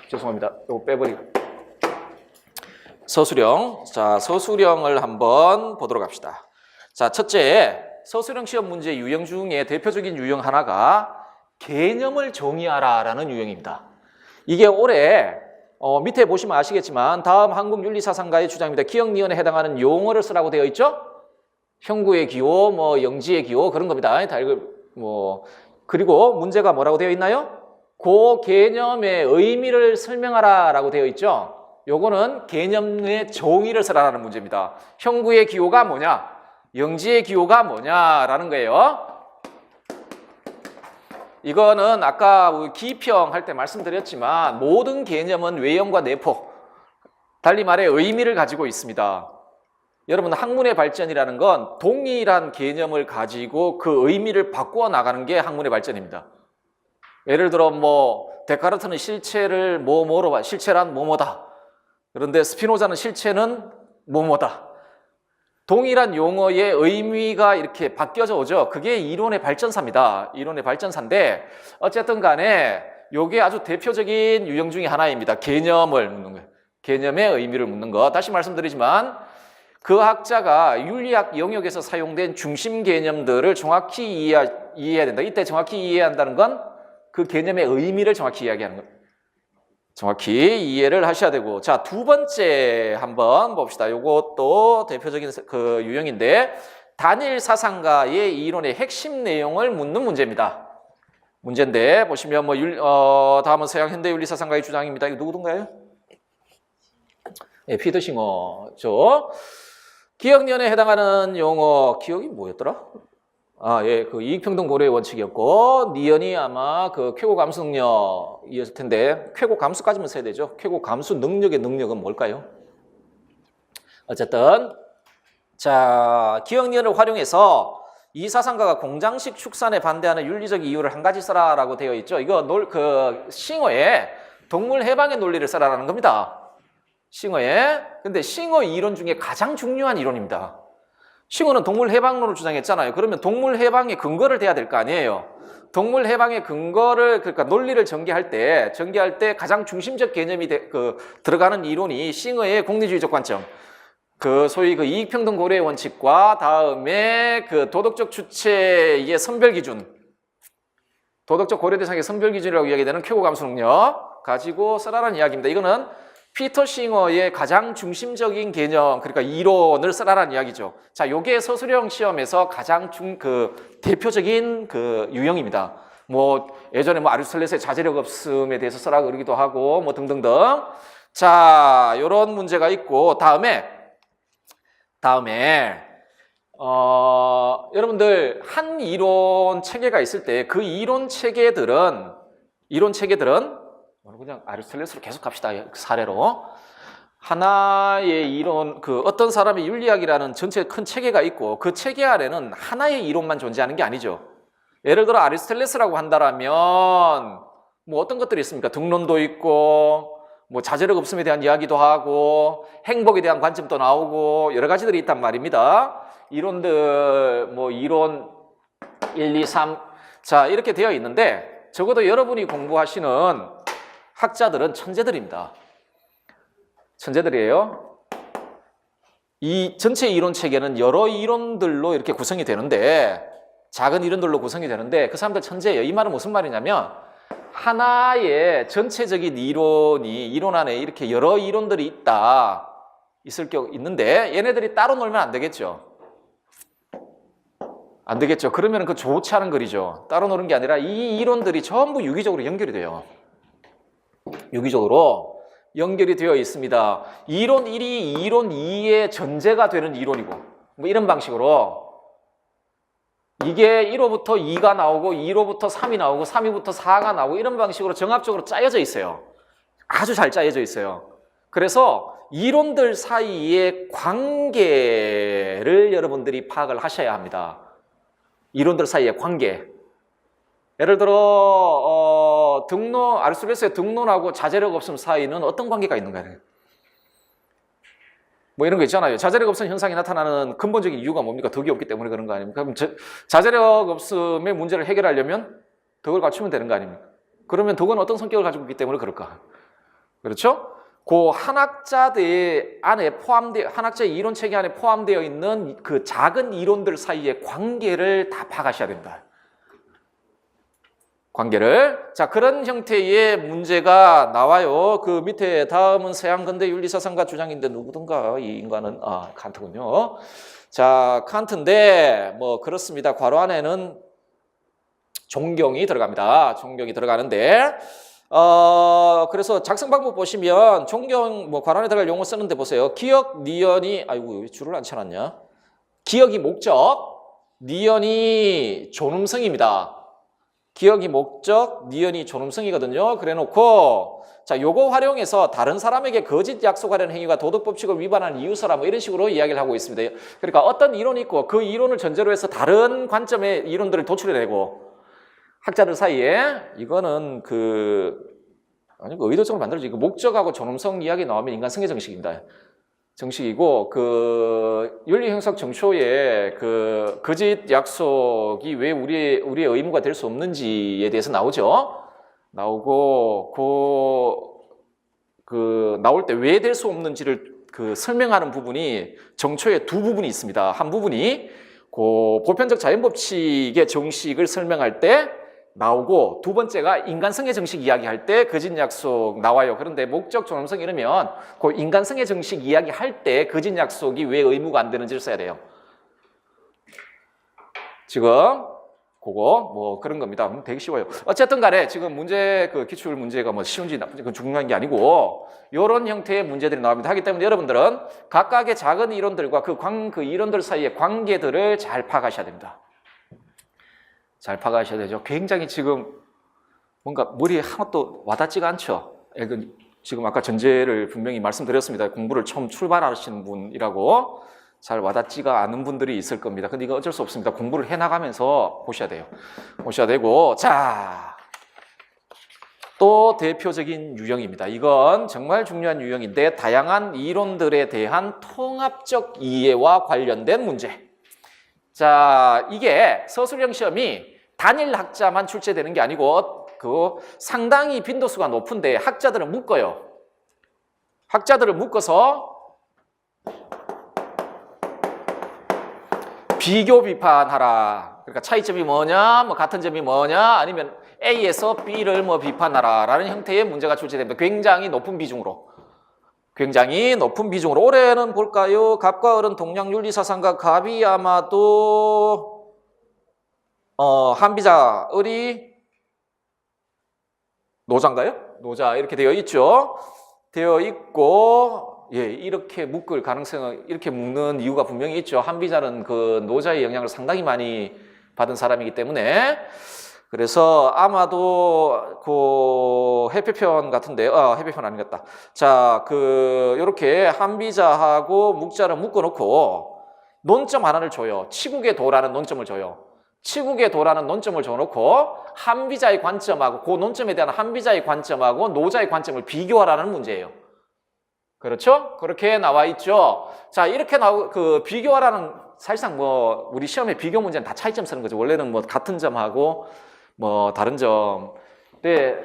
죄송합니다. 이거 빼버리고 서술형. 자 서술형을 한번 보도록 합시다. 자 첫째 서술형 시험 문제 유형 중에 대표적인 유형 하나가 개념을 정의하라라는 유형입니다. 이게 올해 밑에 보시면 아시겠지만 다음 한국윤리사상가의 주장입니다. 기억니언에 해당하는 용어를 쓰라고 되어 있죠. 형구의 기호, 영지의 기호 그런 겁니다. 그리고 문제가 뭐라고 되어 있나요? 그 개념의 의미를 설명하라라고 되어 있죠. 요거는 개념의 정의를 쓰라는 문제입니다. 형구의 기호가 뭐냐? 영지의 기호가 뭐냐라는 거예요. 이거는 아까 기입형 할 때 말씀드렸지만 모든 개념은 외형과 내포, 달리 말해 의미를 가지고 있습니다. 여러분 학문의 발전이라는 건 동일한 개념을 가지고 그 의미를 바꾸어 나가는 게 학문의 발전입니다. 예를 들어 데카르트는 실체를 뭐뭐로 봐. 실체란 뭐뭐다. 그런데 스피노자는 실체는 뭐뭐다. 동일한 용어의 의미가 이렇게 바뀌어져 오죠. 그게 이론의 발전사입니다. 이론의 발전사인데 어쨌든 간에 이게 아주 대표적인 유형 중에 하나입니다. 개념을 묻는 거예요. 개념의 의미를 묻는 것. 다시 말씀드리지만 그 학자가 윤리학 영역에서 사용된 중심 개념들을 정확히 이해해야 된다. 이때 정확히 이해해야 한다는 건 그 개념의 의미를 정확히 이야기하는 거예요. 정확히 이해를 하셔야 되고 자, 두 번째 한번 봅시다. 요것도 대표적인 그 유형인데 단일 사상가의 이론의 핵심 내용을 묻는 문제입니다. 문제인데 보시면 다음은 서양 현대 윤리 사상가의 주장입니다. 이거 누구던가요? 네, 피드싱어죠. 기억니언에 해당하는 용어 기억이 뭐였더라? 그 이익평등 고려의 원칙이었고 니언이 아마 그 쾌고 감수 능력이었을 텐데 쾌고 감수까지만 써야 되죠. 쾌고 감수 능력의 능력은 뭘까요? 어쨌든 자 기억니언을 활용해서 이 사상가가 공장식 축산에 반대하는 윤리적 이유를 한 가지 써라라고 되어 있죠. 이거 싱어에 동물 해방의 논리를 써라라는 겁니다. 싱어에. 근데 싱어 이론 중에 가장 중요한 이론입니다. 싱어는 동물 해방론을 주장했잖아요. 그러면 동물 해방의 근거를 대야 될 거 아니에요. 동물 해방의 근거를 그러니까 논리를 전개할 때 가장 중심적 개념이 들어가는 이론이 싱어의 공리주의적 관점. 그 소위 그 이익평등 고려의 원칙과 다음에 그 도덕적 주체의 선별 기준. 도덕적 고려 대상의 선별 기준이라고 이야기되는 쾌고 감수 능력 가지고 쓰라라는 이야기입니다. 이거는 피터 싱어의 가장 중심적인 개념, 그러니까 이론을 쓰라라는 이야기죠. 자, 요게 서술형 시험에서 가장 대표적인 그 유형입니다. 뭐 예전에 뭐 아리스토텔레스의 자제력 없음에 대해서 쓰라 그러기도 하고 뭐 등등등. 자, 요런 문제가 있고 다음에 여러분들 한 이론 체계가 있을 때 그 이론 체계들은 그냥 아리스토텔레스로 계속 갑시다. 사례로 하나의 이론, 그 어떤 사람의 윤리학이라는 전체 큰 체계가 있고 그 체계 아래는 하나의 이론만 존재하는 게 아니죠. 예를 들어 아리스토텔레스라고 한다라면 뭐 어떤 것들이 있습니까? 등론도 있고 뭐 자제력 없음에 대한 이야기도 하고 행복에 대한 관점도 나오고 여러 가지들이 있단 말입니다. 이론들 뭐 이론 1, 2, 3 자 이렇게 되어 있는데 적어도 여러분이 공부하시는 학자들은 천재들입니다. 천재들이에요. 이 전체 이론 체계는 여러 이론들로 이렇게 구성이 되는데 작은 이론들로 구성이 되는데 그 사람들 천재예요. 이 말은 무슨 말이냐면 하나의 전체적인 이론 안에 이렇게 여러 이론들이 있을 경우 있는데 얘네들이 따로 놀면 안 되겠죠. 안 되겠죠. 그러면 그 좋지 않은 거리죠. 따로 노는 게 아니라 이 이론들이 전부 유기적으로 연결이 돼요. 유기적으로 연결이 되어 있습니다. 이론 1이 이론 2의 전제가 되는 이론이고 뭐 이런 방식으로 이게 1호부터 2가 나오고 2호부터 3이 나오고 3위부터 4가 나오고 이런 방식으로 정합적으로 짜여져 있어요. 아주 잘 짜여져 있어요. 그래서 이론들 사이의 관계를 여러분들이 파악을 하셔야 합니다. 이론들 사이의 관계. 예를 들어 아리스토텔레스의 등론하고 자제력 없음 사이는 어떤 관계가 있는가요? 뭐 이런 거 있잖아요. 자제력 없음 현상이 나타나는 근본적인 이유가 뭡니까? 덕이 없기 때문에 그런 거 아닙니까? 그럼 자제력 없음의 문제를 해결하려면 덕을 갖추면 되는 거 아닙니까? 그러면 덕은 어떤 성격을 가지고 있기 때문에 그럴까? 그렇죠? 그 한학자의 이론 체계 안에 포함되어 있는 그 작은 이론들 사이의 관계를 다 파악하셔야 된다. 관계를. 자, 그런 형태의 문제가 나와요. 그 밑에 다음은 서양 근대 윤리사상가 주장인데 누구든가 이 인간은 칸트군요. 자, 칸트인데 뭐 그렇습니다. 괄호 안에는 존경이 들어갑니다. 존경이 들어가는데 그래서 작성 방법 보시면 존경 뭐 괄호 안에 들어갈 용어 쓰는데 보세요. 기억, 니언이 아이고 줄을 안 쳐놨냐? 기억이 목적, 니언이 존음성입니다. 기억이 목적, 니언이 존음성이거든요. 그래놓고 자 요거 활용해서 다른 사람에게 거짓 약속하려는 행위가 도덕법칙을 위반하는 이유서라 뭐 이런 식으로 이야기를 하고 있습니다. 그러니까 어떤 이론이 있고 그 이론을 전제로 해서 다른 관점의 이론들을 도출해내고 학자들 사이에 이거는 의도적으로 만들어진 목적하고 존엄성 이야기 나오면 인간 성의 정식입니다. 정식이고 그 윤리형성 정초에 그 거짓 약속이 왜 우리의 의무가 될 수 없는지에 대해서 나오죠. 나오고 그 나올 때 왜 될 수 없는지를 그 설명하는 부분이 정초에 두 부분이 있습니다. 한 부분이 그 보편적 자연법칙의 정식을 설명할 때 나오고 두 번째가 인간성의 정식 이야기할 때 거짓 약속 나와요. 그런데 목적 존엄성 이러면 그 인간성의 정식 이야기할 때 거짓 약속이 왜 의무가 안 되는지를 써야 돼요. 지금 그거 뭐 그런 겁니다. 되게 쉬워요. 어쨌든 간에 지금 문제 그 기출 문제가 뭐 쉬운지 나쁜지 그건 중요한 게 아니고 이런 형태의 문제들이 나옵니다. 하기 때문에 여러분들은 각각의 작은 이론들과 그 이론들 사이의 관계들을 잘 파악하셔야 됩니다. 잘 파악하셔야 되죠. 굉장히 지금 뭔가 머리에 하나도 와닿지가 않죠. 지금 아까 전제를 분명히 말씀드렸습니다. 공부를 처음 출발하시는 분이라고 잘 와닿지가 않은 분들이 있을 겁니다. 근데 이거 어쩔 수 없습니다. 공부를 해나가면서 보셔야 돼요. 보셔야 되고 자, 또 대표적인 유형입니다. 이건 정말 중요한 유형인데 다양한 이론들에 대한 통합적 이해와 관련된 문제. 자, 이게 서술형 시험이 단일 학자만 출제되는 게 아니고 상당히 빈도수가 높은데 학자들을 묶어요. 학자들을 묶어서 비교 비판하라. 그러니까 차이점이 뭐냐, 뭐 같은 점이 뭐냐, 아니면 A에서 B를 뭐 비판하라 라는 형태의 문제가 출제됩니다. 굉장히 높은 비중으로. 굉장히 높은 비중으로. 올해는 볼까요? 갑과 을은 동량윤리사상과 갑이 아마도 한비자, 을이 노자인가요? 노자 이렇게 되어 있죠. 되어 있고 이렇게 묶을 가능성은 이렇게 묶는 이유가 분명히 있죠. 한비자는 그 노자의 영향을 상당히 많이 받은 사람이기 때문에 그래서 아마도 그 해표편 같은데 해표편 아니겠다. 자, 요렇게 한비자하고 묵자를 묶어놓고 논점 하나를 줘요. 치국의 도라는 논점을 줘요. 치국의 도라는 논점을 줘놓고 한비자의 관점하고 그 논점에 대한 한비자의 관점하고 노자의 관점을 비교하라는 문제예요. 그렇죠? 그렇게 나와 있죠. 자, 이렇게 비교하라는 사실상 뭐 우리 시험에 비교 문제는 다 차이점 쓰는 거죠. 원래는 뭐 같은 점하고 뭐 다른 점. 근데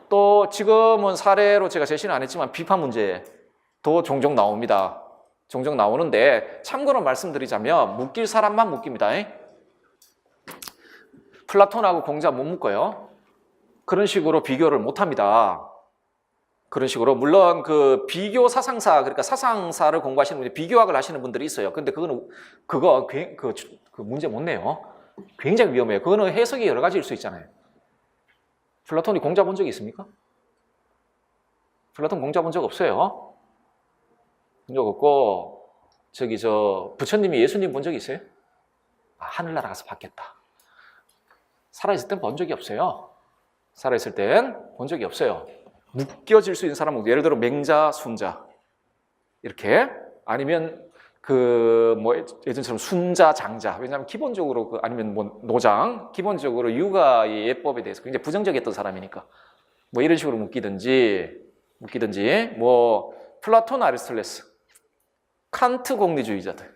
또 지금은 사례로 제가 제시는 안 했지만 비판 문제도 종종 나옵니다. 종종 나오는데 참고로 말씀드리자면 묶일 사람만 묶입니다. 플라톤하고 공자 못 묶어요. 그런 식으로 비교를 못 합니다. 그런 식으로 물론 그 비교 사상사 그러니까 사상사를 공부하시는 분이 비교학을 하시는 분들이 있어요. 근데 그거 그 문제 못 내요. 굉장히 위험해요. 그거는 해석이 여러 가지일 수 있잖아요. 플라톤이 공자 본 적이 있습니까? 플라톤 공자 본 적 없어요. 본 적 없고 부처님이 예수님 본 적이 있어요? 하늘나라 가서 봤겠다. 살아있을 땐 본 적이 없어요. 살아있을 땐 본 적이 없어요. 묶여질 수 있는 사람은 예를 들어 맹자, 순자 이렇게 아니면 예전처럼 순자, 장자 왜냐하면 기본적으로 아니면 뭐 노장 기본적으로 육아의 예법에 대해서 굉장히 부정적이었던 사람이니까 뭐 이런 식으로 묶이든지 뭐 플라톤, 아리스토텔레스, 칸트 공리주의자들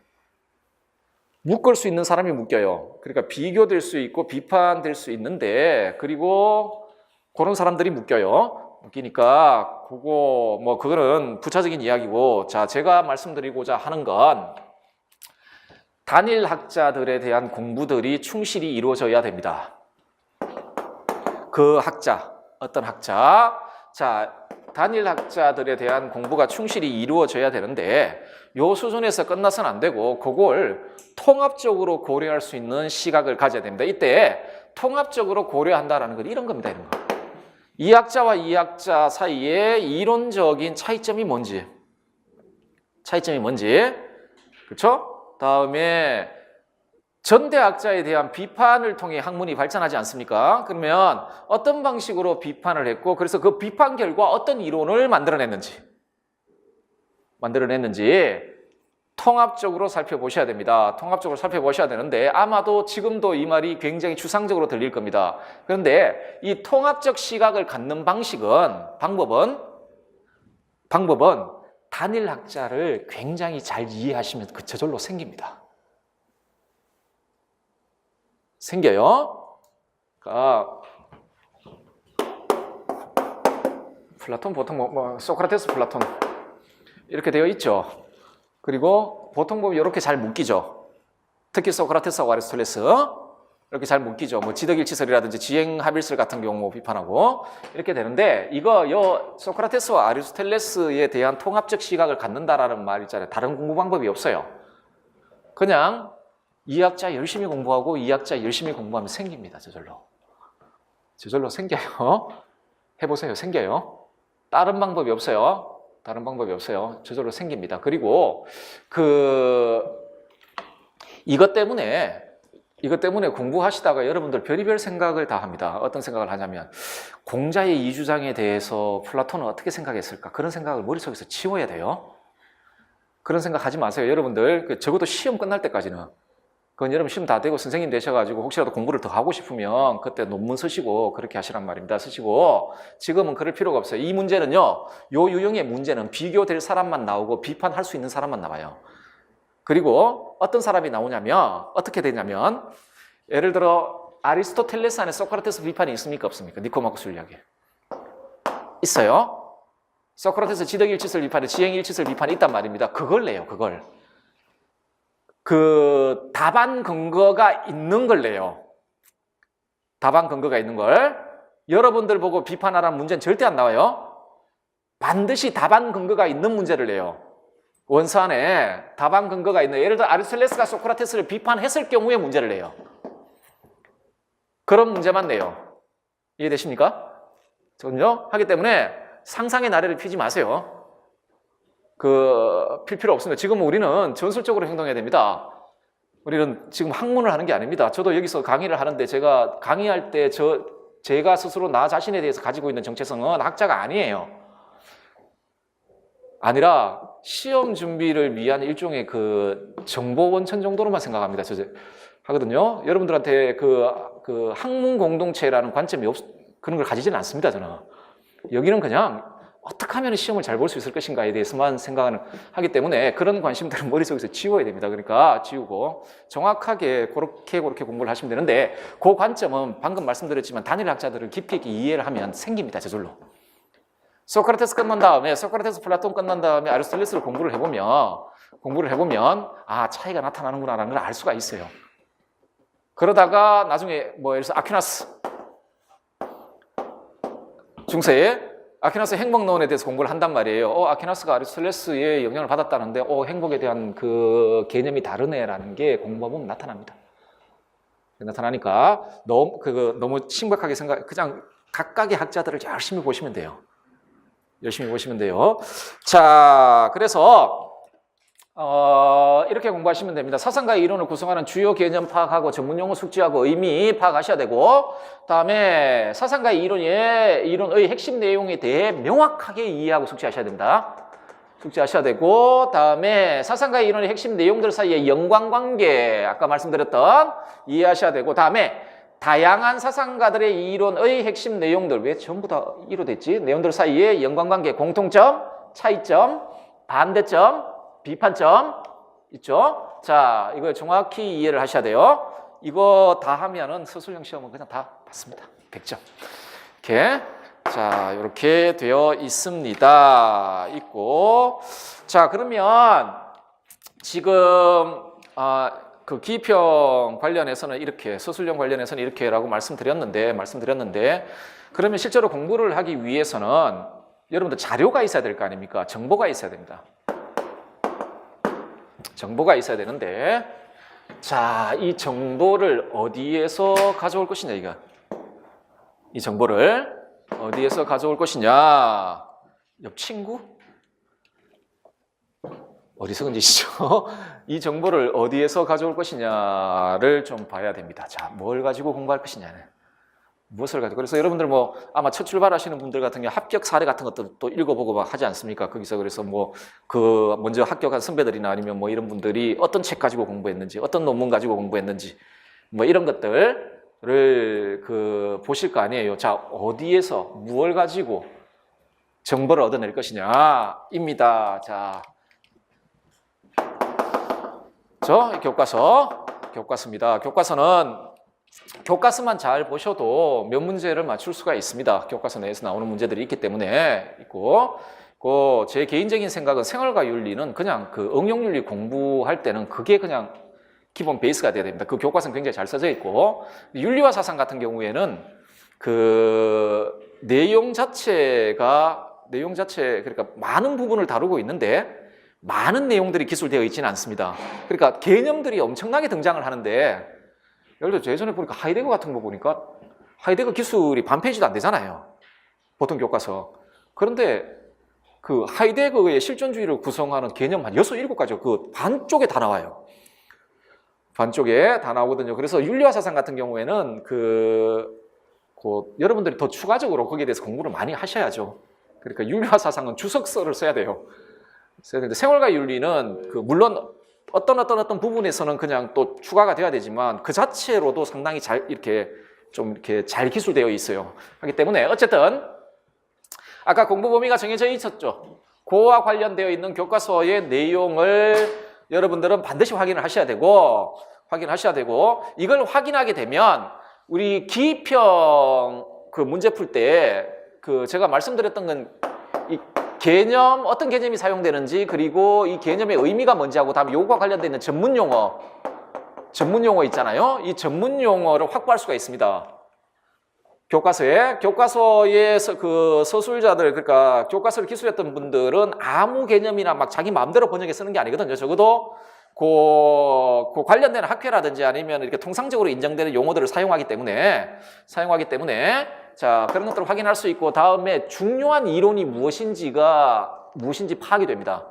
묶을 수 있는 사람이 묶여요. 그러니까 비교될 수 있고 비판될 수 있는데 그리고 그런 사람들이 묶이니까 그거는 부차적인 이야기고 자 제가 말씀드리고자 하는 건 단일 학자들에 대한 공부들이 충실히 이루어져야 됩니다. 그 학자 어떤 학자 자 단일 학자들에 대한 공부가 충실히 이루어져야 되는데 요 수준에서 끝나서는 안 되고 그걸 통합적으로 고려할 수 있는 시각을 가져야 됩니다. 이때 통합적으로 고려한다라는 건 이런 겁니다. 이런 거. 이 학자와 이 학자 사이에 이론적인 차이점이 뭔지 그렇죠? 다음에 전대학자에 대한 비판을 통해 학문이 발전하지 않습니까? 그러면 어떤 방식으로 비판을 했고 그래서 그 비판 결과 어떤 이론을 만들어냈는지 통합적으로 살펴보셔야 됩니다. 통합적으로 살펴보셔야 되는데 아마도 지금도 이 말이 굉장히 추상적으로 들릴 겁니다. 그런데 이 통합적 시각을 갖는 방법은 단일 학자를 굉장히 잘 이해하시면 저절로 생깁니다. 생겨요. 플라톤 보통 소크라테스, 플라톤 이렇게 되어 있죠. 그리고 보통 보면 이렇게 잘 묶이죠. 특히 소크라테스하고 아리스토텔레스 이렇게 잘 묶이죠. 뭐 지덕일치설이라든지 지행합일설 같은 경우 비판하고 이렇게 되는데 소크라테스와 아리스토텔레스에 대한 통합적 시각을 갖는다라는 말 있잖아요. 다른 공부 방법이 없어요. 그냥 이 학자 열심히 공부하고 이 학자 열심히 공부하면 생깁니다. 저절로 생겨요. 해보세요. 생겨요. 다른 방법이 없어요. 저절로 생깁니다. 그리고 이것 때문에 공부하시다가 여러분들 별의별 생각을 다 합니다. 어떤 생각을 하냐면 공자의 이주장에 대해서 플라톤은 어떻게 생각했을까? 그런 생각을 머릿속에서 치워야 돼요. 그런 생각 하지 마세요. 여러분들 적어도 시험 끝날 때까지는 그건 여러분 시험 다 되고 선생님 되셔가지고 혹시라도 공부를 더 하고 싶으면 그때 논문 쓰시고 그렇게 하시란 말입니다. 쓰시고 지금은 그럴 필요가 없어요. 이 문제는요. 요 유형의 문제는 비교될 사람만 나오고 비판할 수 있는 사람만 나와요. 그리고 어떤 사람이 나오냐면 어떻게 되냐면 예를 들어 아리스토텔레스 안에 소크라테스 비판이 있습니까? 없습니까? 니코마코스 윤리학에 있어요. 소크라테스 지덕일치설 비판에 지행일치설 비판이 있단 말입니다. 그걸 내요. 그걸. 답안 근거가 있는 걸 내요. 답안 근거가 있는 걸. 여러분들 보고 비판하라는 문제는 절대 안 나와요. 반드시 답안 근거가 있는 문제를 내요. 원서 안에 답안 근거가 있는, 예를 들어 아리스토텔레스가 소크라테스를 비판했을 경우에 문제를 내요. 그런 문제만 내요. 이해되십니까? 전혀 하기 때문에 상상의 나래를 피지 마세요. 필 필요 없습니다. 지금 우리는 전술적으로 행동해야 됩니다. 우리는 지금 학문을 하는 게 아닙니다. 저도 여기서 강의를 하는데 제가 강의할 때 제가 스스로 나 자신에 대해서 가지고 있는 정체성은 학자가 아니에요. 아니라 시험 준비를 위한 일종의 그 정보 원천 정도로만 생각합니다. 하거든요. 여러분들한테 그 학문 공동체라는 관점이 그런 걸 가지지는 않습니다. 저는 여기는 그냥 어떻게 하면 시험을 잘 볼 수 있을 것인가에 대해서만 생각을 하기 때문에 그런 관심들은 머릿속에서 지워야 됩니다. 그러니까 지우고 정확하게 그렇게 공부를 하시면 되는데, 그 관점은 방금 말씀드렸지만 단일 학자들을 깊이 있게 이해를 하면 생깁니다. 저절로. 소크라테스 끝난 다음에, 소크라테스 플라톤 끝난 다음에 아리스토텔레스를 공부를 해보면 아, 차이가 나타나는구나라는 걸 알 수가 있어요. 그러다가 나중에 예를 들어서 아퀴나스 중세에 아퀴나스 행복론에 대해서 공부를 한단 말이에요. 아퀴나스가 아리스토텔레스의 영향을 받았다는데 행복에 대한 그 개념이 다르네라는 게 공부하면 나타납니다. 나타나니까 너무 심각하게 그냥 각각의 학자들을 열심히 보시면 돼요. 자, 그래서 이렇게 공부하시면 됩니다. 사상가의 이론을 구성하는 주요 개념 파악하고 전문용어 숙지하고 의미 파악하셔야 되고, 다음에 사상가의 이론의 핵심 내용에 대해 명확하게 이해하고 숙지하셔야 됩니다. 숙지하셔야 되고, 다음에 사상가의 이론의 핵심 내용들 사이의 연관관계, 아까 말씀드렸던 이해하셔야 되고, 다음에 다양한 사상가들의 이론의 핵심 내용들, 왜 전부 다 이로 됐지? 내용들 사이의 연관관계, 공통점, 차이점, 반대점, 비판점 있죠? 자, 이걸 정확히 이해를 하셔야 돼요. 이거 다 하면은 서술형 시험은 그냥 다 받습니다. 100점. 이렇게. 자, 이렇게 되어 있습니다. 자, 그러면 지금 그 기평 관련해서는 이렇게, 서술형 관련해서는 이렇게라고 말씀드렸는데, 그러면 실제로 공부를 하기 위해서는 여러분들 자료가 있어야 될 거 아닙니까? 정보가 있어야 됩니다. 정보가 있어야 되는데, 자, 이 정보를 어디에서 가져올 것이냐, 이거. 이 정보를 어디에서 가져올 것이냐. 옆 친구? 어디서 건지시죠? 이 정보를 어디에서 가져올 것이냐를 좀 봐야 됩니다. 자, 뭘 가지고 공부할 것이냐는. 무엇을 가지고. 그래서 여러분들 아마 첫 출발하시는 분들 같은 경우 합격 사례 같은 것도 또 읽어보고 막 하지 않습니까? 거기서 그래서 먼저 합격한 선배들이나 아니면 이런 분들이 어떤 책 가지고 공부했는지, 어떤 논문 가지고 공부했는지, 이런 것들을 보실 거 아니에요. 자, 어디에서 무엇을 가지고 정보를 얻어낼 것이냐입니다. 자, 교과서입니다. 교과서만 잘 보셔도 몇 문제를 맞출 수가 있습니다. 교과서 내에서 나오는 문제들이 있기 때문에 제 개인적인 생각은 생활과 윤리는 그냥 응용윤리 공부할 때는 그게 그냥 기본 베이스가 돼야 됩니다. 그 교과서는 굉장히 잘 써져 있고, 윤리와 사상 같은 경우에는 내용 자체가 그러니까 많은 부분을 다루고 있는데 많은 내용들이 기술되어 있지는 않습니다. 그러니까 개념들이 엄청나게 등장을 하는데, 예를 들어 예전에 보니까 하이데거 같은 거 보니까 하이데거 기술이 반 페이지도 안 되잖아요. 보통 교과서. 그런데 그 하이데거의 실존주의를 구성하는 개념 한 6, 7가지 반쪽에 다 나와요. 반쪽에 다 나오거든요. 그래서 윤리와 사상 같은 경우에는 여러분들이 더 추가적으로 거기에 대해서 공부를 많이 하셔야죠. 그러니까 윤리와 사상은 주석서를 써야 돼요. 생활과 윤리는 물론 어떤 부분에서는 그냥 또 추가가 돼야 되지만 그 자체로도 상당히 이렇게 잘 기술되어 있어요. 하기 때문에 어쨌든 아까 공부 범위가 정해져 있었죠. 그와 관련되어 있는 교과서의 내용을 여러분들은 반드시 확인을 하셔야 되고, 이걸 확인하게 되면 우리 기평 문제 풀 때 제가 말씀드렸던 건 이 어떤 개념이 사용되는지, 그리고 이 개념의 의미가 뭔지 하고, 다음에 요거와 관련되어 있는 전문 용어 있잖아요. 이 전문 용어를 확보할 수가 있습니다. 교과서에 그 서술자들, 그러니까 교과서를 기술했던 분들은 아무 개념이나 막 자기 마음대로 번역해 쓰는 게 아니거든요. 적어도 그 관련된 학회라든지 아니면 이렇게 통상적으로 인정되는 용어들을 사용하기 때문에 자, 그런 것들을 확인할 수 있고, 다음에 중요한 이론이 무엇인지 파악이 됩니다.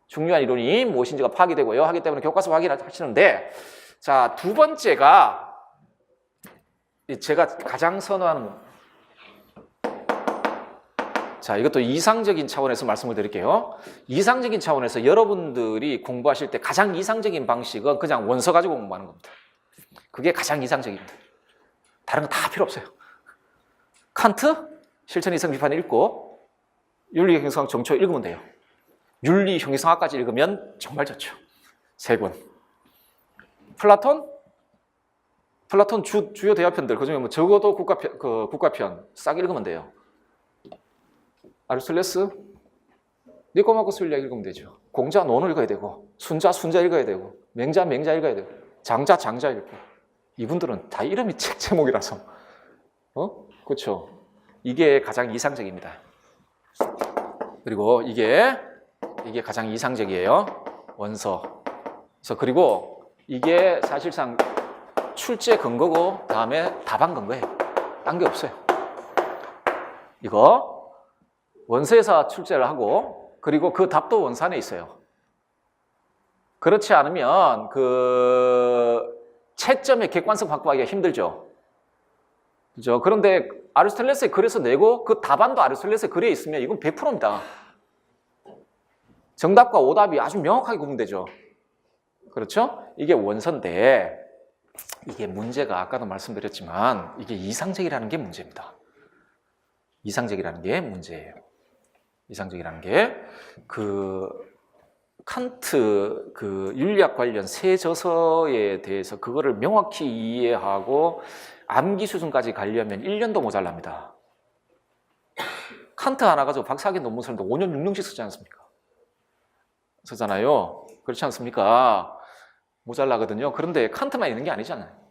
중요한 이론이 무엇인지가 파악이 되고요. 하기 때문에 교과서 확인하시는데, 자, 두 번째가 제가 가장 선호하는, 자, 이것도 이상적인 차원에서 말씀을 드릴게요. 이상적인 차원에서 여러분들이 공부하실 때 가장 이상적인 방식은 그냥 원서 가지고 공부하는 겁니다. 그게 가장 이상적입니다. 다른 거 다 필요 없어요. 칸트, 실천 이성 비판 읽고 윤리 형성학 정초 읽으면 돼요. 윤리 형성학까지 읽으면 정말 좋죠. 3권. 플라톤 주요 대화편들, 그중에 뭐 적어도 국가편 싹 읽으면 돼요. 아리스토텔레스, 니코마코스 윤리학 읽으면 되죠. 공자 논을 읽어야 되고, 순자 읽어야 되고, 맹자 읽어야 되고, 장자 읽고. 이분들은 다 이름이 책 제목이라서, 그렇죠. 이게 가장 이상적입니다. 그리고 이게 가장 이상적이에요. 원서. 그리고 이게 사실상 출제 근거고, 다음에 답안 근거예요. 딴 게 없어요. 이거 원서에서 출제를 하고, 그리고 그 답도 원서 안에 있어요. 그렇지 않으면 그 채점의 객관성 확보하기가 힘들죠. 그죠? 그런데 아리스토텔레스의 글에서 내고 그 답안도 아리스토텔레스의 글에 있으면 이건 100%입니다. 정답과 오답이 아주 명확하게 구분되죠. 그렇죠? 이게 원서인데, 이게 문제가 아까도 말씀드렸지만 이게 이상적이라는 게 문제입니다. 이상적이라는 게 문제예요. 이상적이라는 게 칸트 윤리학 관련 세 저서에 대해서 그거를 명확히 이해하고 암기 수준까지 가려면 1년도 모자랍니다. 칸트 하나 가지고 박사학위 논문 쓰는데 5년 6년씩 쓰지 않습니까? 쓰잖아요. 그렇지 않습니까? 모자라거든요. 그런데 칸트만 있는 게 아니잖아요.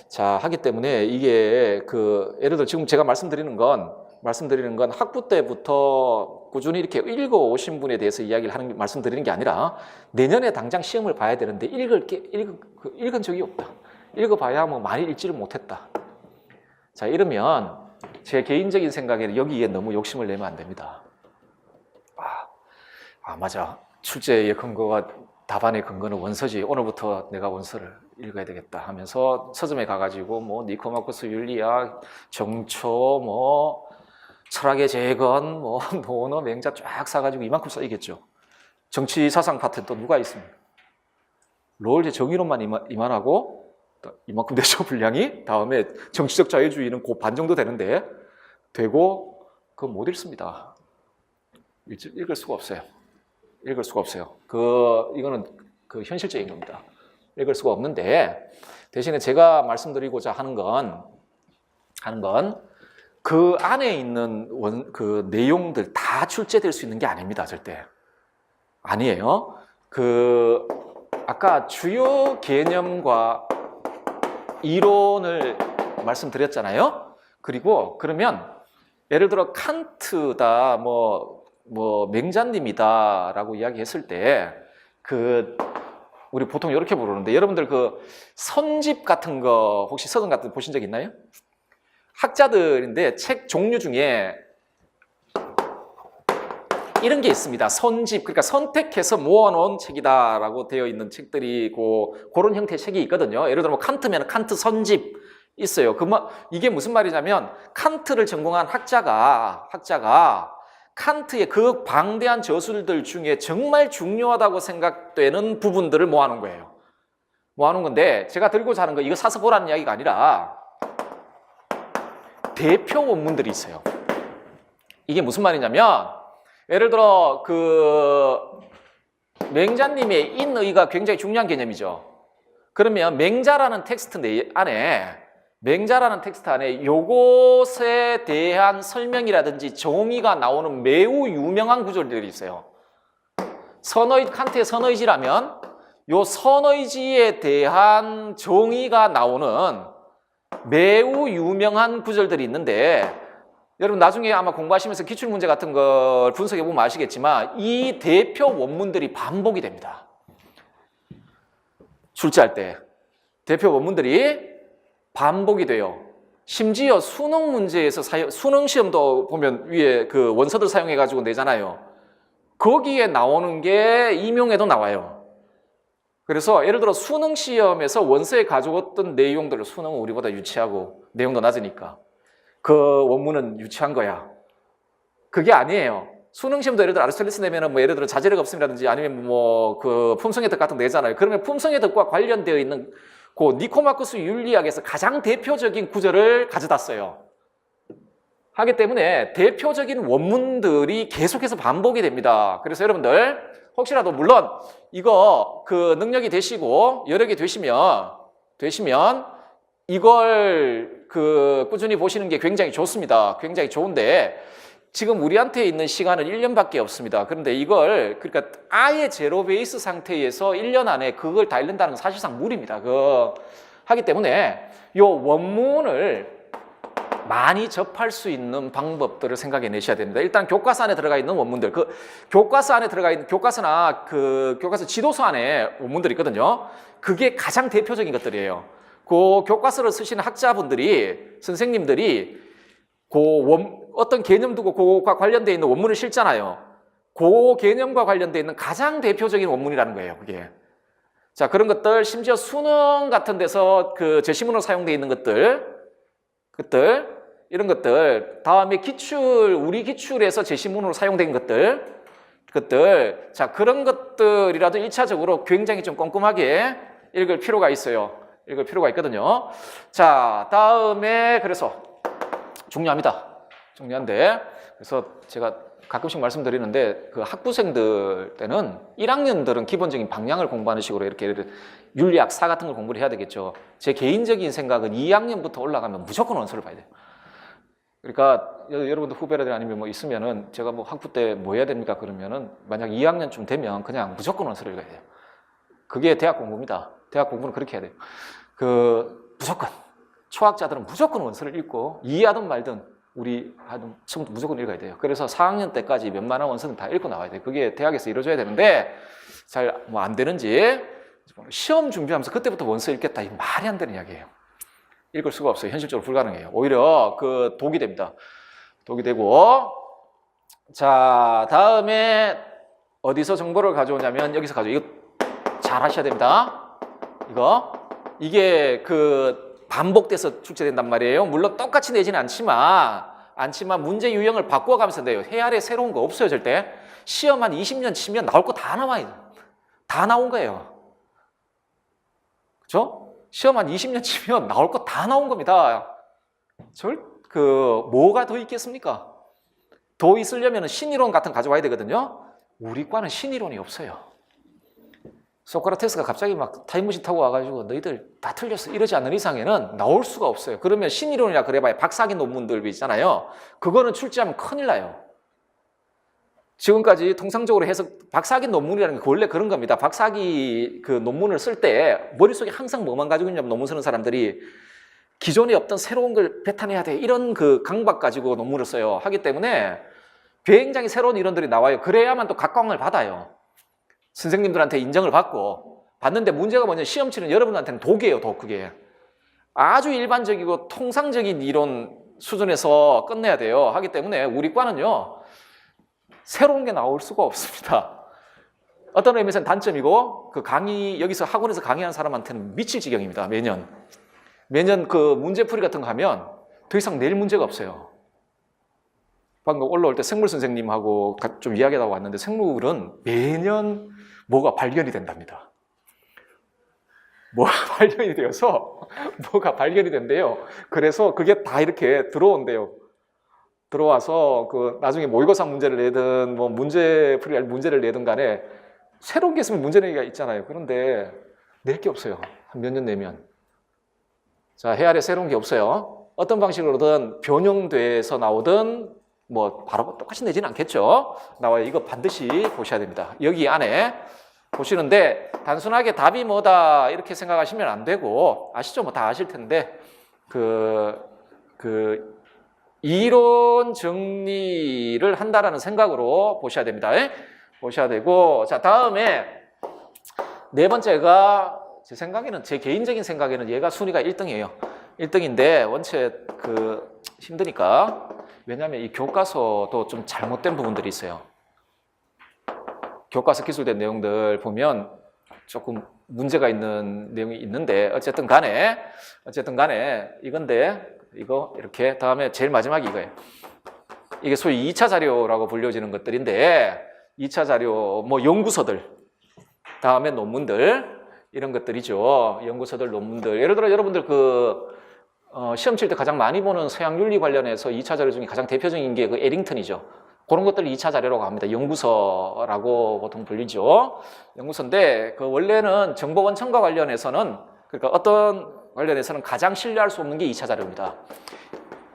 자, 하기 때문에 이게 예를 들어 지금 제가 말씀드리는 건 학부 때부터 꾸준히 이렇게 읽어오신 분에 대해서 말씀드리는 게 아니라 내년에 당장 시험을 봐야 되는데 읽은 적이 없다. 읽어봐야 뭐 많이 읽지를 못했다. 자, 이러면 제 개인적인 생각에는 여기에 너무 욕심을 내면 안 됩니다. 맞아. 출제의 근거가 답안의 근거는 원서지. 오늘부터 내가 원서를 읽어야 되겠다 하면서 서점에 가가지고 뭐 니코마코스 윤리학, 정초, 철학의 재건, 논어, 맹자 쫙 사가지고 이만큼 써야겠죠. 정치 사상 파트는 또 누가 있습니까? 롤제 정의론만 이만하고 이만큼 되죠, 분량이. 다음에 정치적 자유주의는 그 반 정도 되는데 되고 그거 못 읽습니다. 읽을 수가 없어요. 이거는 현실적인 겁니다. 읽을 수가 없는데, 대신에 제가 말씀드리고자 하는 건 그 안에 있는 그 내용들 다 출제될 수 있는 게 아닙니다. 절대. 아니에요. 아까 주요 개념과 이론을 말씀드렸잖아요. 그리고 그러면 예를 들어 칸트다, 맹자님이다라고 이야기했을 때 우리 보통 이렇게 부르는데, 여러분들 선집 같은 거 혹시 서점 같은 거 보신 적 있나요? 학자들인데 책 종류 중에 이런 게 있습니다. 선집, 그러니까 선택해서 모아놓은 책이다라고 되어 있는 책들이 그런 형태의 책이 있거든요. 예를 들어 칸트면 칸트 선집 있어요. 이게 무슨 말이냐면 칸트를 전공한 학자가 칸트의 그 방대한 저술들 중에 정말 중요하다고 생각되는 부분들을 모아놓은 거예요. 모아놓은 건데, 제가 들고자 하는 거 이거 사서 보라는 이야기가 아니라 대표 원문들이 있어요. 이게 무슨 말이냐면, 예를 들어 맹자님의 인의가 굉장히 중요한 개념이죠. 그러면 맹자라는 텍스트 안에 요것에 대한 설명이라든지 정의가 나오는 매우 유명한 구절들이 있어요. 칸트의 선의지라면 요 선의지에 대한 정의가 나오는 매우 유명한 구절들이 있는데 여러분 나중에 아마 공부하시면서 기출문제 같은 걸 분석해 보면 아시겠지만 이 대표 원문들이 반복이 됩니다. 출제할 때 대표 원문들이 반복이 돼요. 심지어 수능 문제에서 수능 시험도 보면 위에 그 원서들 사용해 가지고 내잖아요. 거기에 나오는 게 임용에도 나와요. 그래서 예를 들어 수능 시험에서 원서에 가져왔던 내용들을 수능은 우리보다 유치하고 내용도 낮으니까 그 원문은 유치한 거야. 그게 아니에요. 수능 시험도 예를 들어 아리스토텔레스 내면은 뭐 예를 들어 자제력 없음이라든지 아니면 뭐 그 품성의 덕 같은 거 내잖아요. 그러면 품성의 덕과 관련되어 있는 그 니코마코스 윤리학에서 가장 대표적인 구절을 가져다 써요. 하기 때문에 대표적인 원문들이 계속해서 반복이 됩니다. 그래서 여러분들 혹시라도 물론 이거 그 능력이 되시고 여력이 되시면 이걸 그 꾸준히 보시는 게 굉장히 좋습니다. 굉장히 좋은데 지금 우리한테 있는 시간은 1년밖에 없습니다. 그런데 이걸 그러니까 아예 제로 베이스 상태에서 1년 안에 그걸 다 읽는다는 건 사실상 무리입니다. 하기 때문에 요 원문을 많이 접할 수 있는 방법들을 생각해 내셔야 됩니다. 일단 교과서 안에 들어가 있는 원문들, 그 교과서 안에 들어가 있는 교과서나 그 교과서 지도서 안에 원문들이 있거든요. 그게 가장 대표적인 것들이에요. 그 교과서를 쓰시는 학자분들이 선생님들이 어떤 개념 두고 그거과 관련되어 있는 원문을 실잖아요. 그 개념과 관련되어 있는 가장 대표적인 원문이라는 거예요. 그게. 자, 그런 것들 심지어 수능 같은 데서 그 제시문으로 사용되어 있는 것들 이런 것들 다음에 우리 기출에서 제시문으로 사용된 것들 자, 그런 것들이라도 1차적으로 굉장히 좀 꼼꼼하게 읽을 필요가 있어요. 읽을 필요가 있거든요. 자, 다음에 그래서 중요한데 그래서 제가 가끔씩 말씀드리는데 그 학부생들 때는 1학년들은 기본적인 방향을 공부하는 식으로 이렇게 윤리학사 같은 걸 공부를 해야 되겠죠. 제 개인적인 생각은 2학년부터 올라가면 무조건 원서를 봐야 돼요. 그러니까 여러분들 후배들 아니면 뭐 있으면은 제가 뭐 학부 때 뭐 해야 됩니까? 그러면은 만약 2학년쯤 되면 그냥 무조건 원서를 읽어야 돼요. 그게 대학 공부입니다. 대학 공부는 그렇게 해야 돼요. 무조건 초학자들은 무조건 원서를 읽고 이해하든 말든 우리 처음부터 무조건 읽어야 돼요. 그래서 4학년 때까지 웬만한 원서는 다 읽고 나와야 돼요. 그게 대학에서 이루어져야 되는데 잘 뭐 안 되는지 시험 준비하면서 그때부터 원서 읽겠다. 이 말이 안 되는 이야기예요. 읽을 수가 없어요. 현실적으로 불가능해요. 오히려 그 독이 됩니다. 독이 되고 자, 다음에 어디서 정보를 가져오냐면 여기서 이거 잘 하셔야 됩니다. 이게 반복돼서 출제된단 말이에요. 물론 똑같이 내지는 않지만 문제 유형을 바꿔가면서 내요. 해아래 새로운 거 없어요, 절대. 시험 한 20년 치면 나올 거 다 나와요. 다 나온 거예요. 그렇죠? 시험 한 20년 치면 나올 거 다 나온 겁니다. 뭐가 더 있겠습니까? 더 있으려면 신이론 같은 거 가져와야 되거든요. 우리 과는 신이론이 없어요. 소크라테스가 갑자기 막 타임머신 타고 와가지고 너희들 다 틀렸어 이러지 않는 이상에는 나올 수가 없어요. 그러면 신이론이라 그래봐야 박사기 논문들 있잖아요. 그거는 출제하면 큰일 나요. 지금까지 통상적으로 해서 박사기 논문이라는 게 원래 그런 겁니다. 박사기 그 논문을 쓸 때 머릿속에 항상 뭐만 가지고 있냐면 논문 쓰는 사람들이 기존에 없던 새로운 걸 뱉어내야 돼. 이런 그 강박 가지고 논문을 써요. 하기 때문에 굉장히 새로운 이론들이 나와요. 그래야만 또 각광을 받아요. 선생님들한테 인정을 받는데 문제가 뭐냐면 시험 치는 여러분한테는 독이에요. 독. 그게 아주 일반적이고 통상적인 이론 수준에서 끝내야 돼요. 하기 때문에 우리 과는요 새로운 게 나올 수가 없습니다. 어떤 의미에서는 단점이고 여기서 학원에서 강의하는 사람한테는 미칠 지경입니다. 매년 그 문제풀이 같은 거 하면 더 이상 낼 문제가 없어요. 방금 올라올 때 생물 선생님하고 좀 이야기하다 왔는데 생물은 매년 뭐가 발견이 된답니다. 뭐가 발견이 되어서 뭐가 발견이 된대요. 그래서 그게 다 이렇게 들어온대요. 들어와서 나중에 모의고사 문제를 내든 뭐 문제풀이 문제를 내든 간에 새로운 게 있으면 문제 내기가 있잖아요. 그런데 낼 게 없어요. 한 몇 년 내면. 자, 해아래 새로운 게 없어요. 어떤 방식으로든 변형돼서 나오든 뭐 바로 똑같이 내지는 않겠죠. 나와요. 이거 반드시 보셔야 됩니다. 여기 안에 보시는데 단순하게 답이 뭐다 이렇게 생각하시면 안 되고 아시죠? 뭐 다 아실 텐데 그 이론 정리를 한다라는 생각으로 보셔야 됩니다. 보셔야 되고, 자, 다음에 네 번째가 제 생각에는, 제 개인적인 생각에는 얘가 순위가 1등이에요. 1등인데 원체 힘드니까. 왜냐하면 이 교과서도 좀 잘못된 부분들이 있어요. 교과서 기술된 내용들 보면 조금 문제가 있는 내용이 있는데 어쨌든 간에 이건데 이거 이렇게 다음에 제일 마지막이 이거예요. 이게 소위 2차 자료라고 불려지는 것들인데 2차 자료 뭐 연구서들 다음에 논문들 이런 것들이죠. 연구서들 논문들 예를 들어 여러분들 시험 칠 때 가장 많이 보는 서양 윤리 관련해서 2차 자료 중에 가장 대표적인 게 그 에링턴이죠. 그런 것들을 2차 자료라고 합니다. 연구서라고 보통 불리죠. 연구서인데 원래는 정보원 첨가 관련해서는 그러니까 어떤 관련해서는 가장 신뢰할 수 없는 게 2차 자료입니다.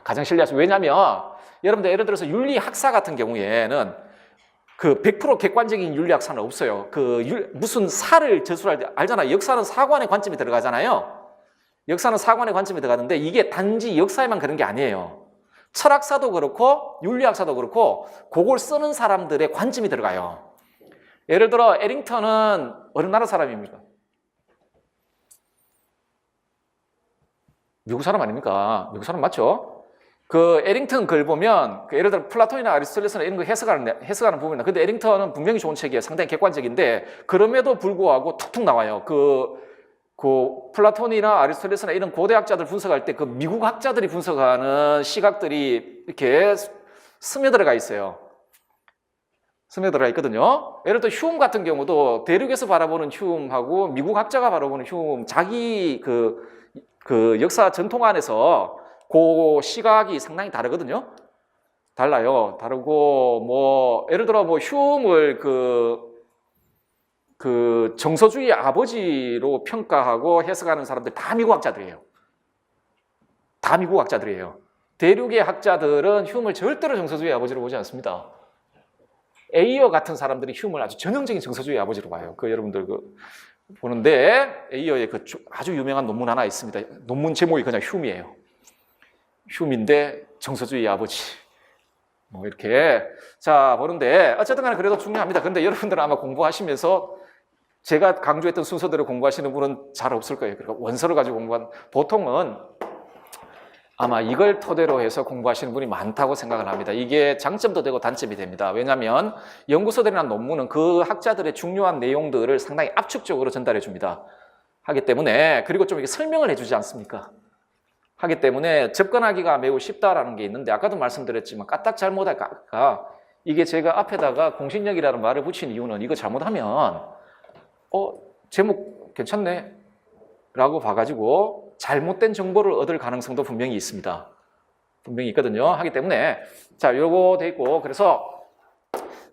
가장 신뢰할 수 왜냐하면 여러분들 예를 들어서 윤리학사 같은 경우에는 100% 객관적인 윤리학사는 없어요. 무슨 사를 저술할 때 알잖아요. 역사는 사관의 관점이 들어가잖아요. 역사는 사관의 관점이 들어가는데 이게 단지 역사에만 그런 게 아니에요. 철학사도 그렇고 윤리학사도 그렇고 그걸 쓰는 사람들의 관점이 들어가요. 예를 들어 에링턴은 어느 나라 사람입니까? 미국 사람 아닙니까? 미국 사람 맞죠? 에링턴 글 보면 예를 들어 플라톤이나 아리스토텔레스나 이런 거 해석하는 부분이나 근데 에링턴은 분명히 좋은 책이에요. 상당히 객관적인데 그럼에도 불구하고 툭툭 나와요. 플라톤이나 아리스토텔레스나 이런 고대학자들 분석할 때 미국 학자들이 분석하는 시각들이 이렇게 스며들어가 있어요. 스며들어가 있거든요. 예를 들어 휴움 같은 경우도 대륙에서 바라보는 휴움하고 미국 학자가 바라보는 휴움 자기 역사 전통 안에서 그 시각이 상당히 다르거든요. 달라요. 다르고 예를 들어 휴움을 정서주의 아버지로 평가하고 해석하는 사람들 다 미국 학자들이에요. 다 미국 학자들이에요. 대륙의 학자들은 휴움을 절대로 정서주의 아버지로 보지 않습니다. 에이어 같은 사람들이 휴움을 아주 전형적인 정서주의 아버지로 봐요. 여러분들 보는데 에이어의 아주 유명한 논문 하나 있습니다. 논문 제목이 그냥 휴움이에요. 휴움인데 정서주의 아버지. 이렇게 자 보는데 어쨌든 간에 그래도 중요합니다. 그런데 여러분들은 아마 공부하시면서 제가 강조했던 순서대로 공부하시는 분은 잘 없을 거예요. 그러니까 원서를 가지고 보통은 아마 이걸 토대로 해서 공부하시는 분이 많다고 생각을 합니다. 이게 장점도 되고 단점이 됩니다. 왜냐하면 연구서들이나 논문은 그 학자들의 중요한 내용들을 상당히 압축적으로 전달해 줍니다. 하기 때문에 그리고 좀 이렇게 설명을 해주지 않습니까? 하기 때문에 접근하기가 매우 쉽다라는 게 있는데 아까도 말씀드렸지만 까딱 잘못할까 이게 제가 앞에다가 공신력이라는 말을 붙인 이유는 이거 잘못하면 제목 괜찮네 라고 봐가지고 잘못된 정보를 얻을 가능성도 분명히 있습니다. 분명히 있거든요. 하기 때문에 자 요거 돼 있고 그래서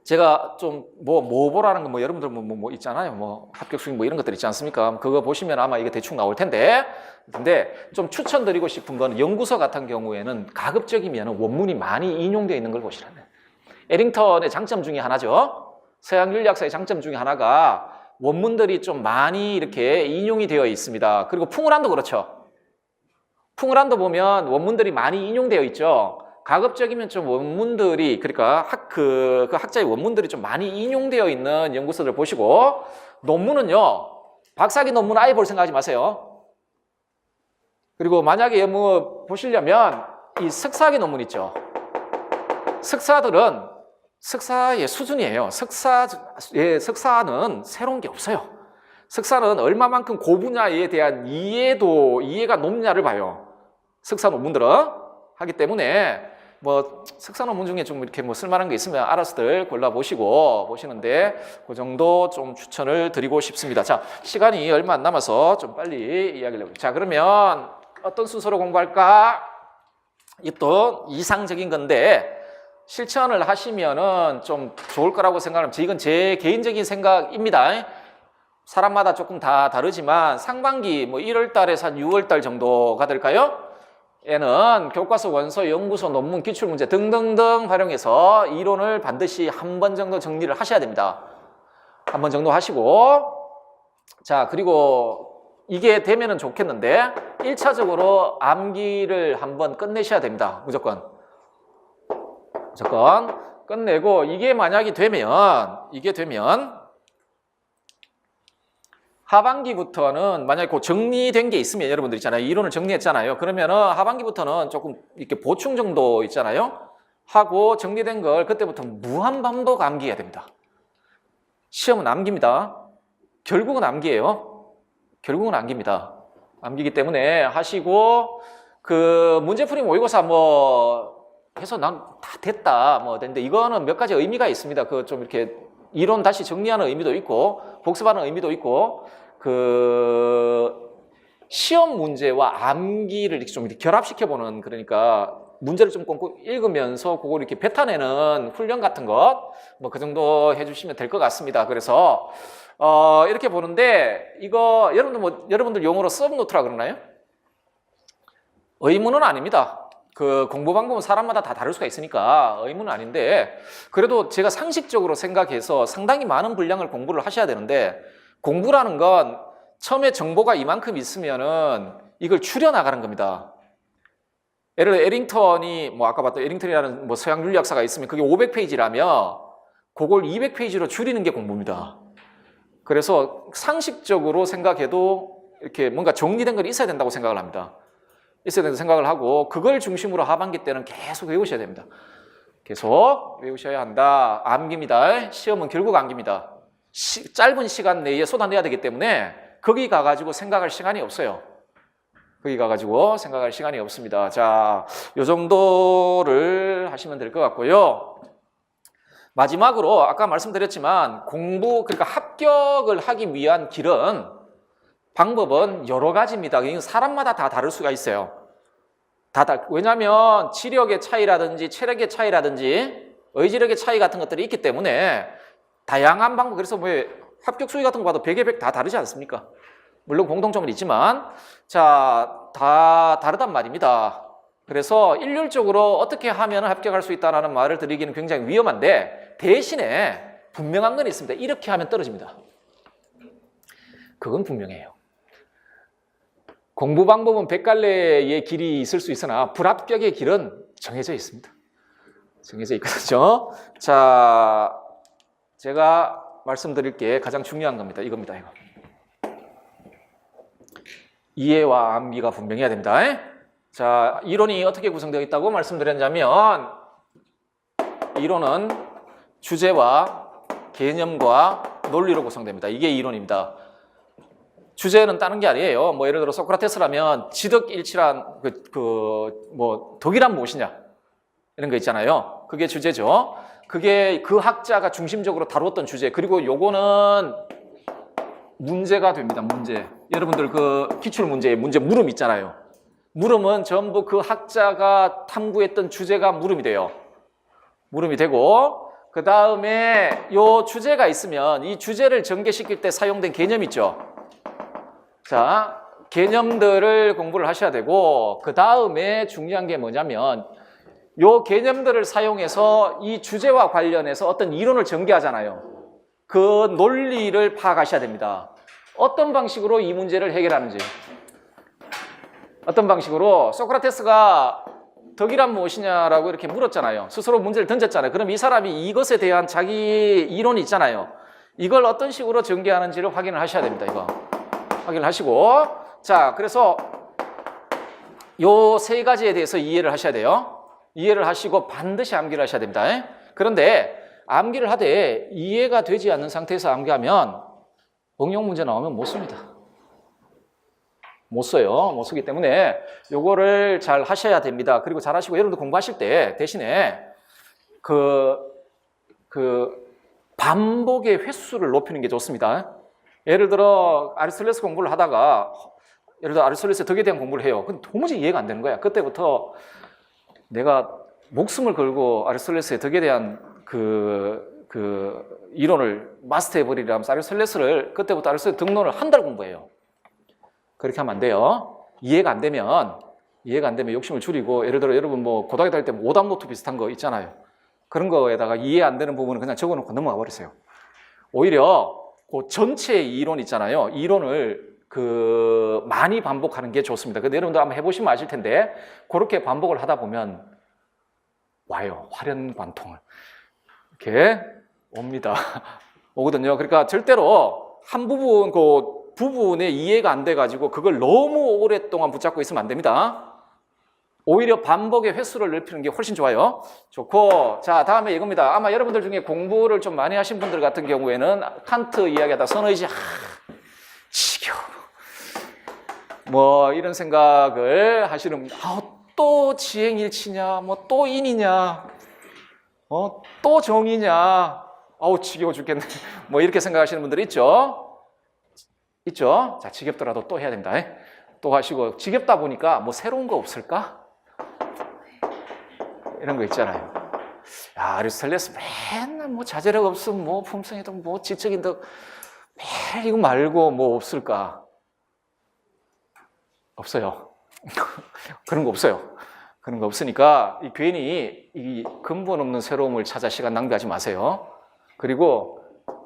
제가 좀 뭐 보라는 거 여러분들 뭐 있잖아요. 합격 수익 이런 것들 있지 않습니까? 그거 보시면 아마 이게 대충 나올 텐데 근데 좀 추천드리고 싶은 건 연구서 같은 경우에는 가급적이면 원문이 많이 인용되어 있는 걸 보시라는 에링턴의 장점 중에 하나죠. 서양 윤리학사의 장점 중에 하나가 원문들이 좀 많이 이렇게 인용이 되어 있습니다. 그리고 풍울한도 그렇죠. 풍울한도 보면 원문들이 많이 인용되어 있죠. 가급적이면 좀 원문들이 그러니까 그 학자의 원문들이 좀 많이 인용되어 있는 연구서들 보시고 논문은요. 박사학위 논문 아예 볼 생각하지 마세요. 그리고 만약에 보시려면 이 석사학위 논문 있죠. 석사의 수준이에요. 석사는 새로운 게 없어요. 석사는 얼마만큼 그 분야에 대한 이해가 높냐를 봐요. 석사 논문들은 하기 때문에 석사 논문 중에 좀 이렇게 쓸만한 게 있으면 알아서들 보시는데 그 정도 좀 추천을 드리고 싶습니다. 자, 시간이 얼마 안 남아서 좀 빨리 이야기를 해볼게요. 자, 그러면 어떤 순서로 공부할까? 이 또 이상적인 건데 실천을 하시면은 좀 좋을 거라고 생각합니다. 이건 제 개인적인 생각입니다. 사람마다 조금 다 다르지만 상반기 1월 달에서 한 6월 달 정도가 될까요? 에는 교과서, 원서, 연구서, 논문, 기출문제 등등등 활용해서 이론을 반드시 한 번 정도 정리를 하셔야 됩니다. 한 번 정도 하시고 자 그리고 이게 되면은 좋겠는데 1차적으로 암기를 한번 끝내셔야 됩니다. 무조건 끝내고 이게 만약에 되면 하반기부터는 만약에 그 정리된 게 있으면 여러분들 있잖아요. 이론을 정리했잖아요. 그러면은 하반기부터는 조금 이렇게 보충 정도 있잖아요. 하고 정리된 걸 그때부터 무한반복 암기해야 됩니다. 시험은 암기입니다. 결국은 암기예요. 결국은 암기입니다. 암기기 때문에 하시고 그 문제풀이 모의고사 뭐 해서 난 다 됐다 뭐 됐는데 이거는 몇 가지 의미가 있습니다. 그 좀 이렇게 이론 다시 정리하는 의미도 있고 복습하는 의미도 있고 그 시험 문제와 암기를 이렇게 좀 이렇게 결합시켜 보는 그러니까 문제를 좀 꼼꼼히 읽으면서 그걸 이렇게 뱉어내는 훈련 같은 것 뭐 그 정도 해주시면 될 것 같습니다. 그래서 이렇게 보는데 이거 여러분들 용어로 서브노트라 그러나요? 의무는 아닙니다. 그 공부 방법은 사람마다 다 다를 수가 있으니까 의무는 아닌데 그래도 제가 상식적으로 생각해서 상당히 많은 분량을 공부를 하셔야 되는데 공부라는 건 처음에 정보가 이만큼 있으면은 이걸 줄여나가는 겁니다. 예를 들어 에링턴이 뭐 아까 봤던 에링턴이라는 뭐 서양 윤리학사가 있으면 그게 500페이지라면 그걸 200페이지로 줄이는 게 공부입니다. 그래서 상식적으로 생각해도 이렇게 뭔가 정리된 걸 있어야 된다고 생각을 합니다. 있어야 된다고 생각을 하고 그걸 중심으로 하반기 때는 계속 외우셔야 됩니다. 계속 외우셔야 한다. 암기입니다. 시험은 결국 암기입니다. 짧은 시간 내에 쏟아내야 되기 때문에 거기 가가지고 생각할 시간이 없어요. 거기 가가지고 생각할 시간이 없습니다. 자, 요 정도를 하시면 될 것 같고요. 마지막으로 아까 말씀드렸지만 그러니까 합격을 하기 위한 방법은 여러 가지입니다. 사람마다 다 다를 수가 있어요. 왜냐하면 지력의 차이라든지 체력의 차이라든지 의지력의 차이 같은 것들이 있기 때문에 다양한 방법, 그래서 뭐 합격 수위 같은 거 봐도 100에 100 다 다르지 않습니까? 물론 공통점은 있지만 자, 다 다르단 말입니다. 그래서 일률적으로 어떻게 하면 합격할 수 있다는 말을 드리기는 굉장히 위험한데 대신에 분명한 건 있습니다. 이렇게 하면 떨어집니다. 그건 분명해요. 공부 방법은 100갈래의 길이 있을 수 있으나 불합격의 길은 정해져 있습니다. 정해져 있거든요. 자, 제가 말씀드릴 게 가장 중요한 겁니다. 이겁니다. 이거. 이해와 암기가 분명해야 됩니다. 자, 이론이 어떻게 구성되어 있다고 말씀드렸냐면 이론은 주제와 개념과 논리로 구성됩니다. 이게 이론입니다. 주제는 다른 게 아니에요. 뭐 예를 들어 소크라테스라면 지덕일치란 뭐 덕이란 무엇이냐 이런 거 있잖아요. 그게 주제죠. 그게 그 학자가 중심적으로 다루었던 주제. 그리고 요거는 문제가 됩니다. 문제. 여러분들 그 기출 문제에 물음 있잖아요. 물음은 전부 그 학자가 탐구했던 주제가 물음이 돼요. 물음이 되고 그 다음에 요 주제가 있으면 이 주제를 전개시킬 때 사용된 개념 있죠. 자, 개념들을 공부를 하셔야 되고 그 다음에 중요한 게 뭐냐면 요 개념들을 사용해서 이 주제와 관련해서 어떤 이론을 전개하잖아요. 그 논리를 파악하셔야 됩니다. 어떤 방식으로 이 문제를 해결하는지. 어떤 방식으로 소크라테스가 덕이란 무엇이냐라고 이렇게 물었잖아요. 스스로 문제를 던졌잖아요. 그럼 이 사람이 이것에 대한 자기 이론이 있잖아요. 이걸 어떤 식으로 전개하는지를 확인을 하셔야 됩니다. 이거 확인을 하시고 자, 그래서 요 세 가지에 대해서 이해를 하셔야 돼요. 이해를 하시고 반드시 암기를 하셔야 됩니다. 그런데 암기를 하되 이해가 되지 않는 상태에서 암기하면 응용 문제 나오면 못 씁니다. 못 써요. 못 쓰기 때문에 요거를 잘 하셔야 됩니다. 그리고 잘 하시고 여러분도 공부하실 때 대신에 반복의 횟수를 높이는 게 좋습니다. 예를 들어 아리스토텔레스 공부를 하다가 예를 들어 아리스토텔레스의 덕에 대한 공부를 해요. 근데 도무지 이해가 안 되는 거야. 그때부터 내가 목숨을 걸고 아리스토텔레스의 덕에 대한 이론을 마스터해버리려 하면서 그때부터 아리스토텔레스 등론을 한 달 공부해요. 그렇게 하면 안 돼요. 이해가 안 되면 욕심을 줄이고 예를 들어 여러분 뭐 고등학교 다닐 때 오답 노트 비슷한 거 있잖아요. 그런 거에다가 이해 안 되는 부분은 그냥 적어놓고 넘어가 버리세요. 오히려 그 전체 이론 있잖아요. 이론을 많이 반복하는 게 좋습니다. 근데 여러분들 한번 해보시면 아실 텐데 그렇게 반복을 하다 보면 와요. 활연관통을 이렇게 옵니다. 오거든요. 그러니까 절대로 한 부분 그 부분에 이해가 안 돼가지고 그걸 너무 오랫동안 붙잡고 있으면 안 됩니다. 오히려 반복의 횟수를 넓히는 게 훨씬 좋아요. 좋고, 자, 다음에 이겁니다. 아마 여러분들 중에 공부를 좀 많이 하신 분들 같은 경우에는 칸트 이야기하다 선의지, 지겨워. 뭐 이런 생각을 하시는, 또 지행일치냐, 뭐 또 인이냐, 또 정이냐, 지겨워 죽겠네. 뭐 이렇게 생각하시는 분들 있죠? 있죠? 자, 지겹더라도 또 해야 됩니다. 또 하시고, 지겹다 보니까 뭐 새로운 거 없을까? 이런 거 있잖아요. 야, 아리스토텔레스 맨날 뭐 자제력 없음, 뭐 품성이든 뭐 지적인든 매일 이거 말고 뭐 없을까? 없어요. 그런 거 없어요. 그런 거 없으니까 괜히 이 근본 없는 새로움을 찾아 시간 낭비하지 마세요. 그리고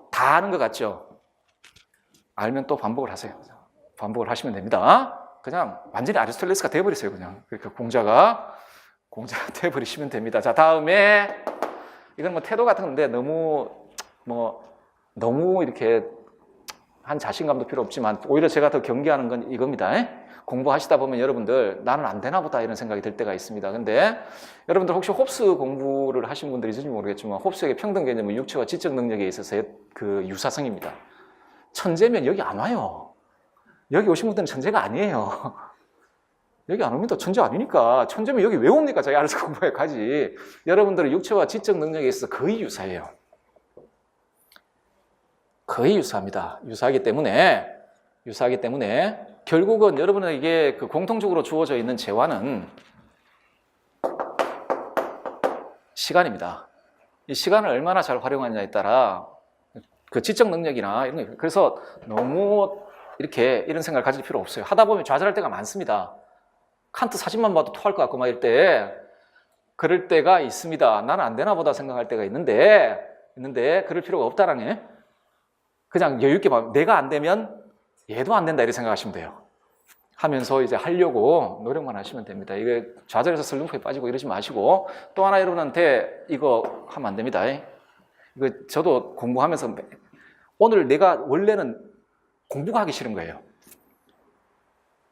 다 아는 것 같죠? 알면 또 반복을 하세요. 반복을 하시면 됩니다. 그냥 완전히 아리스토텔레스가 되어버리세요. 그냥 그러니까 공자가 되어버리시면 됩니다. 자, 다음에 이건 뭐 태도 같은 건데 너무 이렇게 한 자신감도 필요 없지만 오히려 제가 더 경계하는 건 이겁니다. 공부하시다 보면 여러분들 나는 안 되나 보다 이런 생각이 들 때가 있습니다. 근데 여러분들 혹시 홉스 공부를 하신 분들이 있을지 모르겠지만 홉스의 평등 개념은 육체와 지적 능력에 있어서의 그 유사성입니다. 천재면 여기 안 와요. 여기 오신 분들은 천재가 아니에요. 여기 안 옵니다. 천재 아니니까. 천재면 여기 왜 옵니까? 자기 알아서 공부해 가지. 여러분들은 육체와 지적 능력에 있어서 거의 유사해요. 거의 유사합니다. 유사하기 때문에 결국은 여러분에게 그 공통적으로 주어져 있는 재화는 시간입니다. 이 시간을 얼마나 잘 활용하느냐에 따라 그 지적 능력이나 이런 거, 그래서 너무 이렇게 이런 생각을 가질 필요 없어요. 하다 보면 좌절할 때가 많습니다. 칸트 사진만 봐도 토할 것 같고 막 이럴 때 그럴 때가 있습니다. 나는 안 되나 보다 생각할 때가 있는데 그럴 필요가 없다라는 게 그냥 여유 있게 봐. 내가 안 되면 얘도 안 된다 이렇게 생각하시면 돼요. 하면서 이제 하려고 노력만 하시면 됩니다. 이게 좌절해서 슬럼프에 빠지고 이러지 마시고 또 하나 여러분한테 이거 하면 안 됩니다. 이거 저도 공부하면서 오늘 내가 원래는 공부가 하기 싫은 거예요.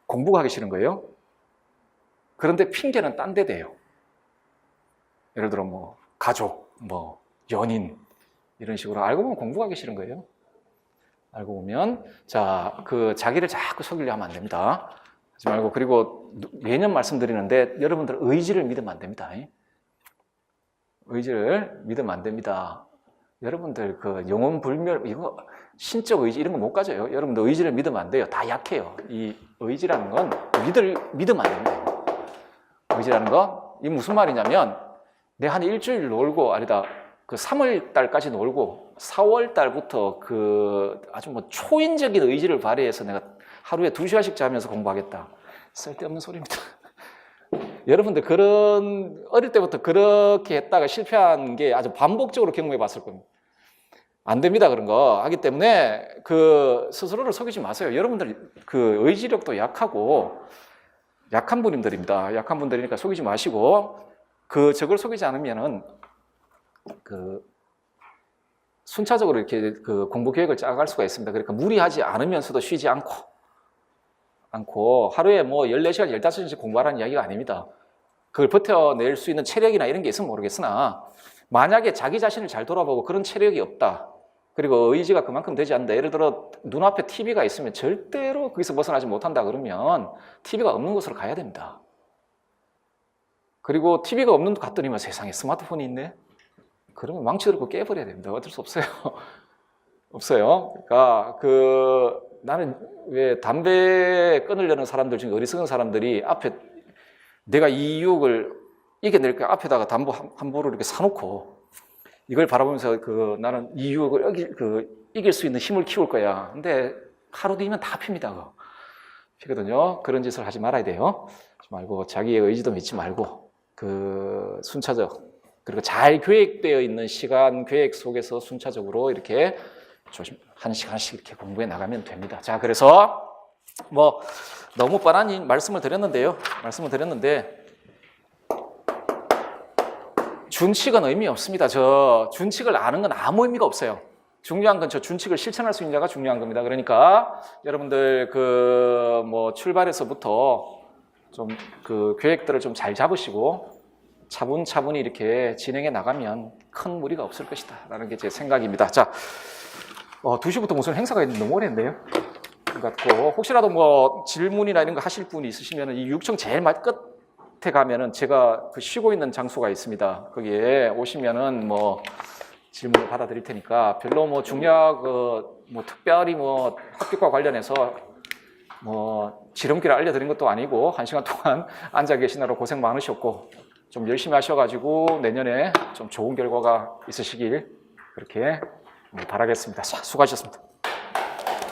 공부가 하기 싫은 거예요. 그런데 핑계는 딴 데 대요. 예를 들어 뭐 가족, 뭐 연인 이런 식으로 알고 보면 공부가 하기 싫은 거예요. 알고 보면 자기를 자꾸 속이려 하면 안 됩니다. 하지 말고 그리고 매년 말씀드리는데 여러분들 의지를 믿으면 안 됩니다. 의지를 믿으면 안 됩니다. 여러분들 그 영혼 불멸 이거 신적 의지 이런 거 못 가져요. 여러분들 의지를 믿으면 안 돼요. 다 약해요. 이 의지라는 건 믿으면 안 됩니다. 의지라는 거 이게 무슨 말이냐면 내가 한 일주일 놀고 그 3월 달까지 놀고 4월 달부터 그 아주 뭐 초인적인 의지를 발휘해서 내가 하루에 2시간씩 자면서 공부하겠다. 쓸데없는 소리입니다. 여러분들 어릴 때부터 그렇게 했다가 실패한 게 아주 반복적으로 경험해 봤을 겁니다. 안 됩니다. 그런 거 하기 때문에 그 스스로를 속이지 마세요. 여러분들 그 의지력도 약한 분들입니다. 약한 분들이니까 속이지 마시고 저걸 속이지 않으면은 순차적으로 이렇게 그 공부 계획을 짜갈 수가 있습니다. 그러니까 무리하지 않으면서도 쉬지 않고 하루에 뭐 14시간, 15시간씩 공부하라는 이야기가 아닙니다. 그걸 버텨낼 수 있는 체력이나 이런 게 있으면 모르겠으나 만약에 자기 자신을 잘 돌아보고 그런 체력이 없다. 그리고 의지가 그만큼 되지 않는다. 예를 들어 눈앞에 TV가 있으면 절대로 거기서 벗어나지 못한다 그러면 TV가 없는 곳으로 가야 됩니다. 그리고 TV가 없는 곳 갔더니만 세상에 스마트폰이 있네? 그러면 망치들고 깨버려야 됩니다. 어쩔 수 없어요. 없어요. 그러니까 나는 왜 담배 끊으려는 사람들 중에 어리석은 사람들이 앞에 내가 이 유혹을 이겨낼 거야 앞에다가 담보 한 보를 이렇게 사놓고 이걸 바라보면서 나는 이 유혹을 이길 수 있는 힘을 키울 거야. 근데 하루 뒤면 다 핍니다. 피거든요. 그런 짓을 하지 말아야 돼요. 하지 말고 자기의 의지도 믿지 말고 순차적 그리고 잘 계획되어 있는 시간 계획 속에서 순차적으로 이렇게 하나씩 이렇게 공부해 나가면 됩니다. 자, 그래서 뭐 너무 뻔한 말씀을 드렸는데 준칙은 의미 없습니다. 저 준칙을 아는 건 아무 의미가 없어요. 중요한 건 저 준칙을 실천할 수 있느냐가 중요한 겁니다. 그러니까 여러분들 뭐 출발에서부터 좀 계획들을 좀 잘 잡으시고 차분차분히 이렇게 진행해 나가면 큰 무리가 없을 것이다 라는 게 제 생각입니다. 자, 2시부터 무슨 행사가 있는데 너무 오래 했네요. 같고, 혹시라도 뭐 질문이나 이런 거 하실 분이 있으시면 이 6층 제일 끝에 가면은 제가 쉬고 있는 장소가 있습니다. 거기에 오시면은 뭐 질문을 받아드릴 테니까 별로 뭐 중요한 뭐 특별히 뭐 합격과 관련해서 뭐 지름길을 알려드린 것도 아니고 1시간 동안 앉아 계시느라 고생 많으셨고 좀 열심히 하셔가지고 내년에 좀 좋은 결과가 있으시길 그렇게 바라겠습니다. 자, 수고하셨습니다.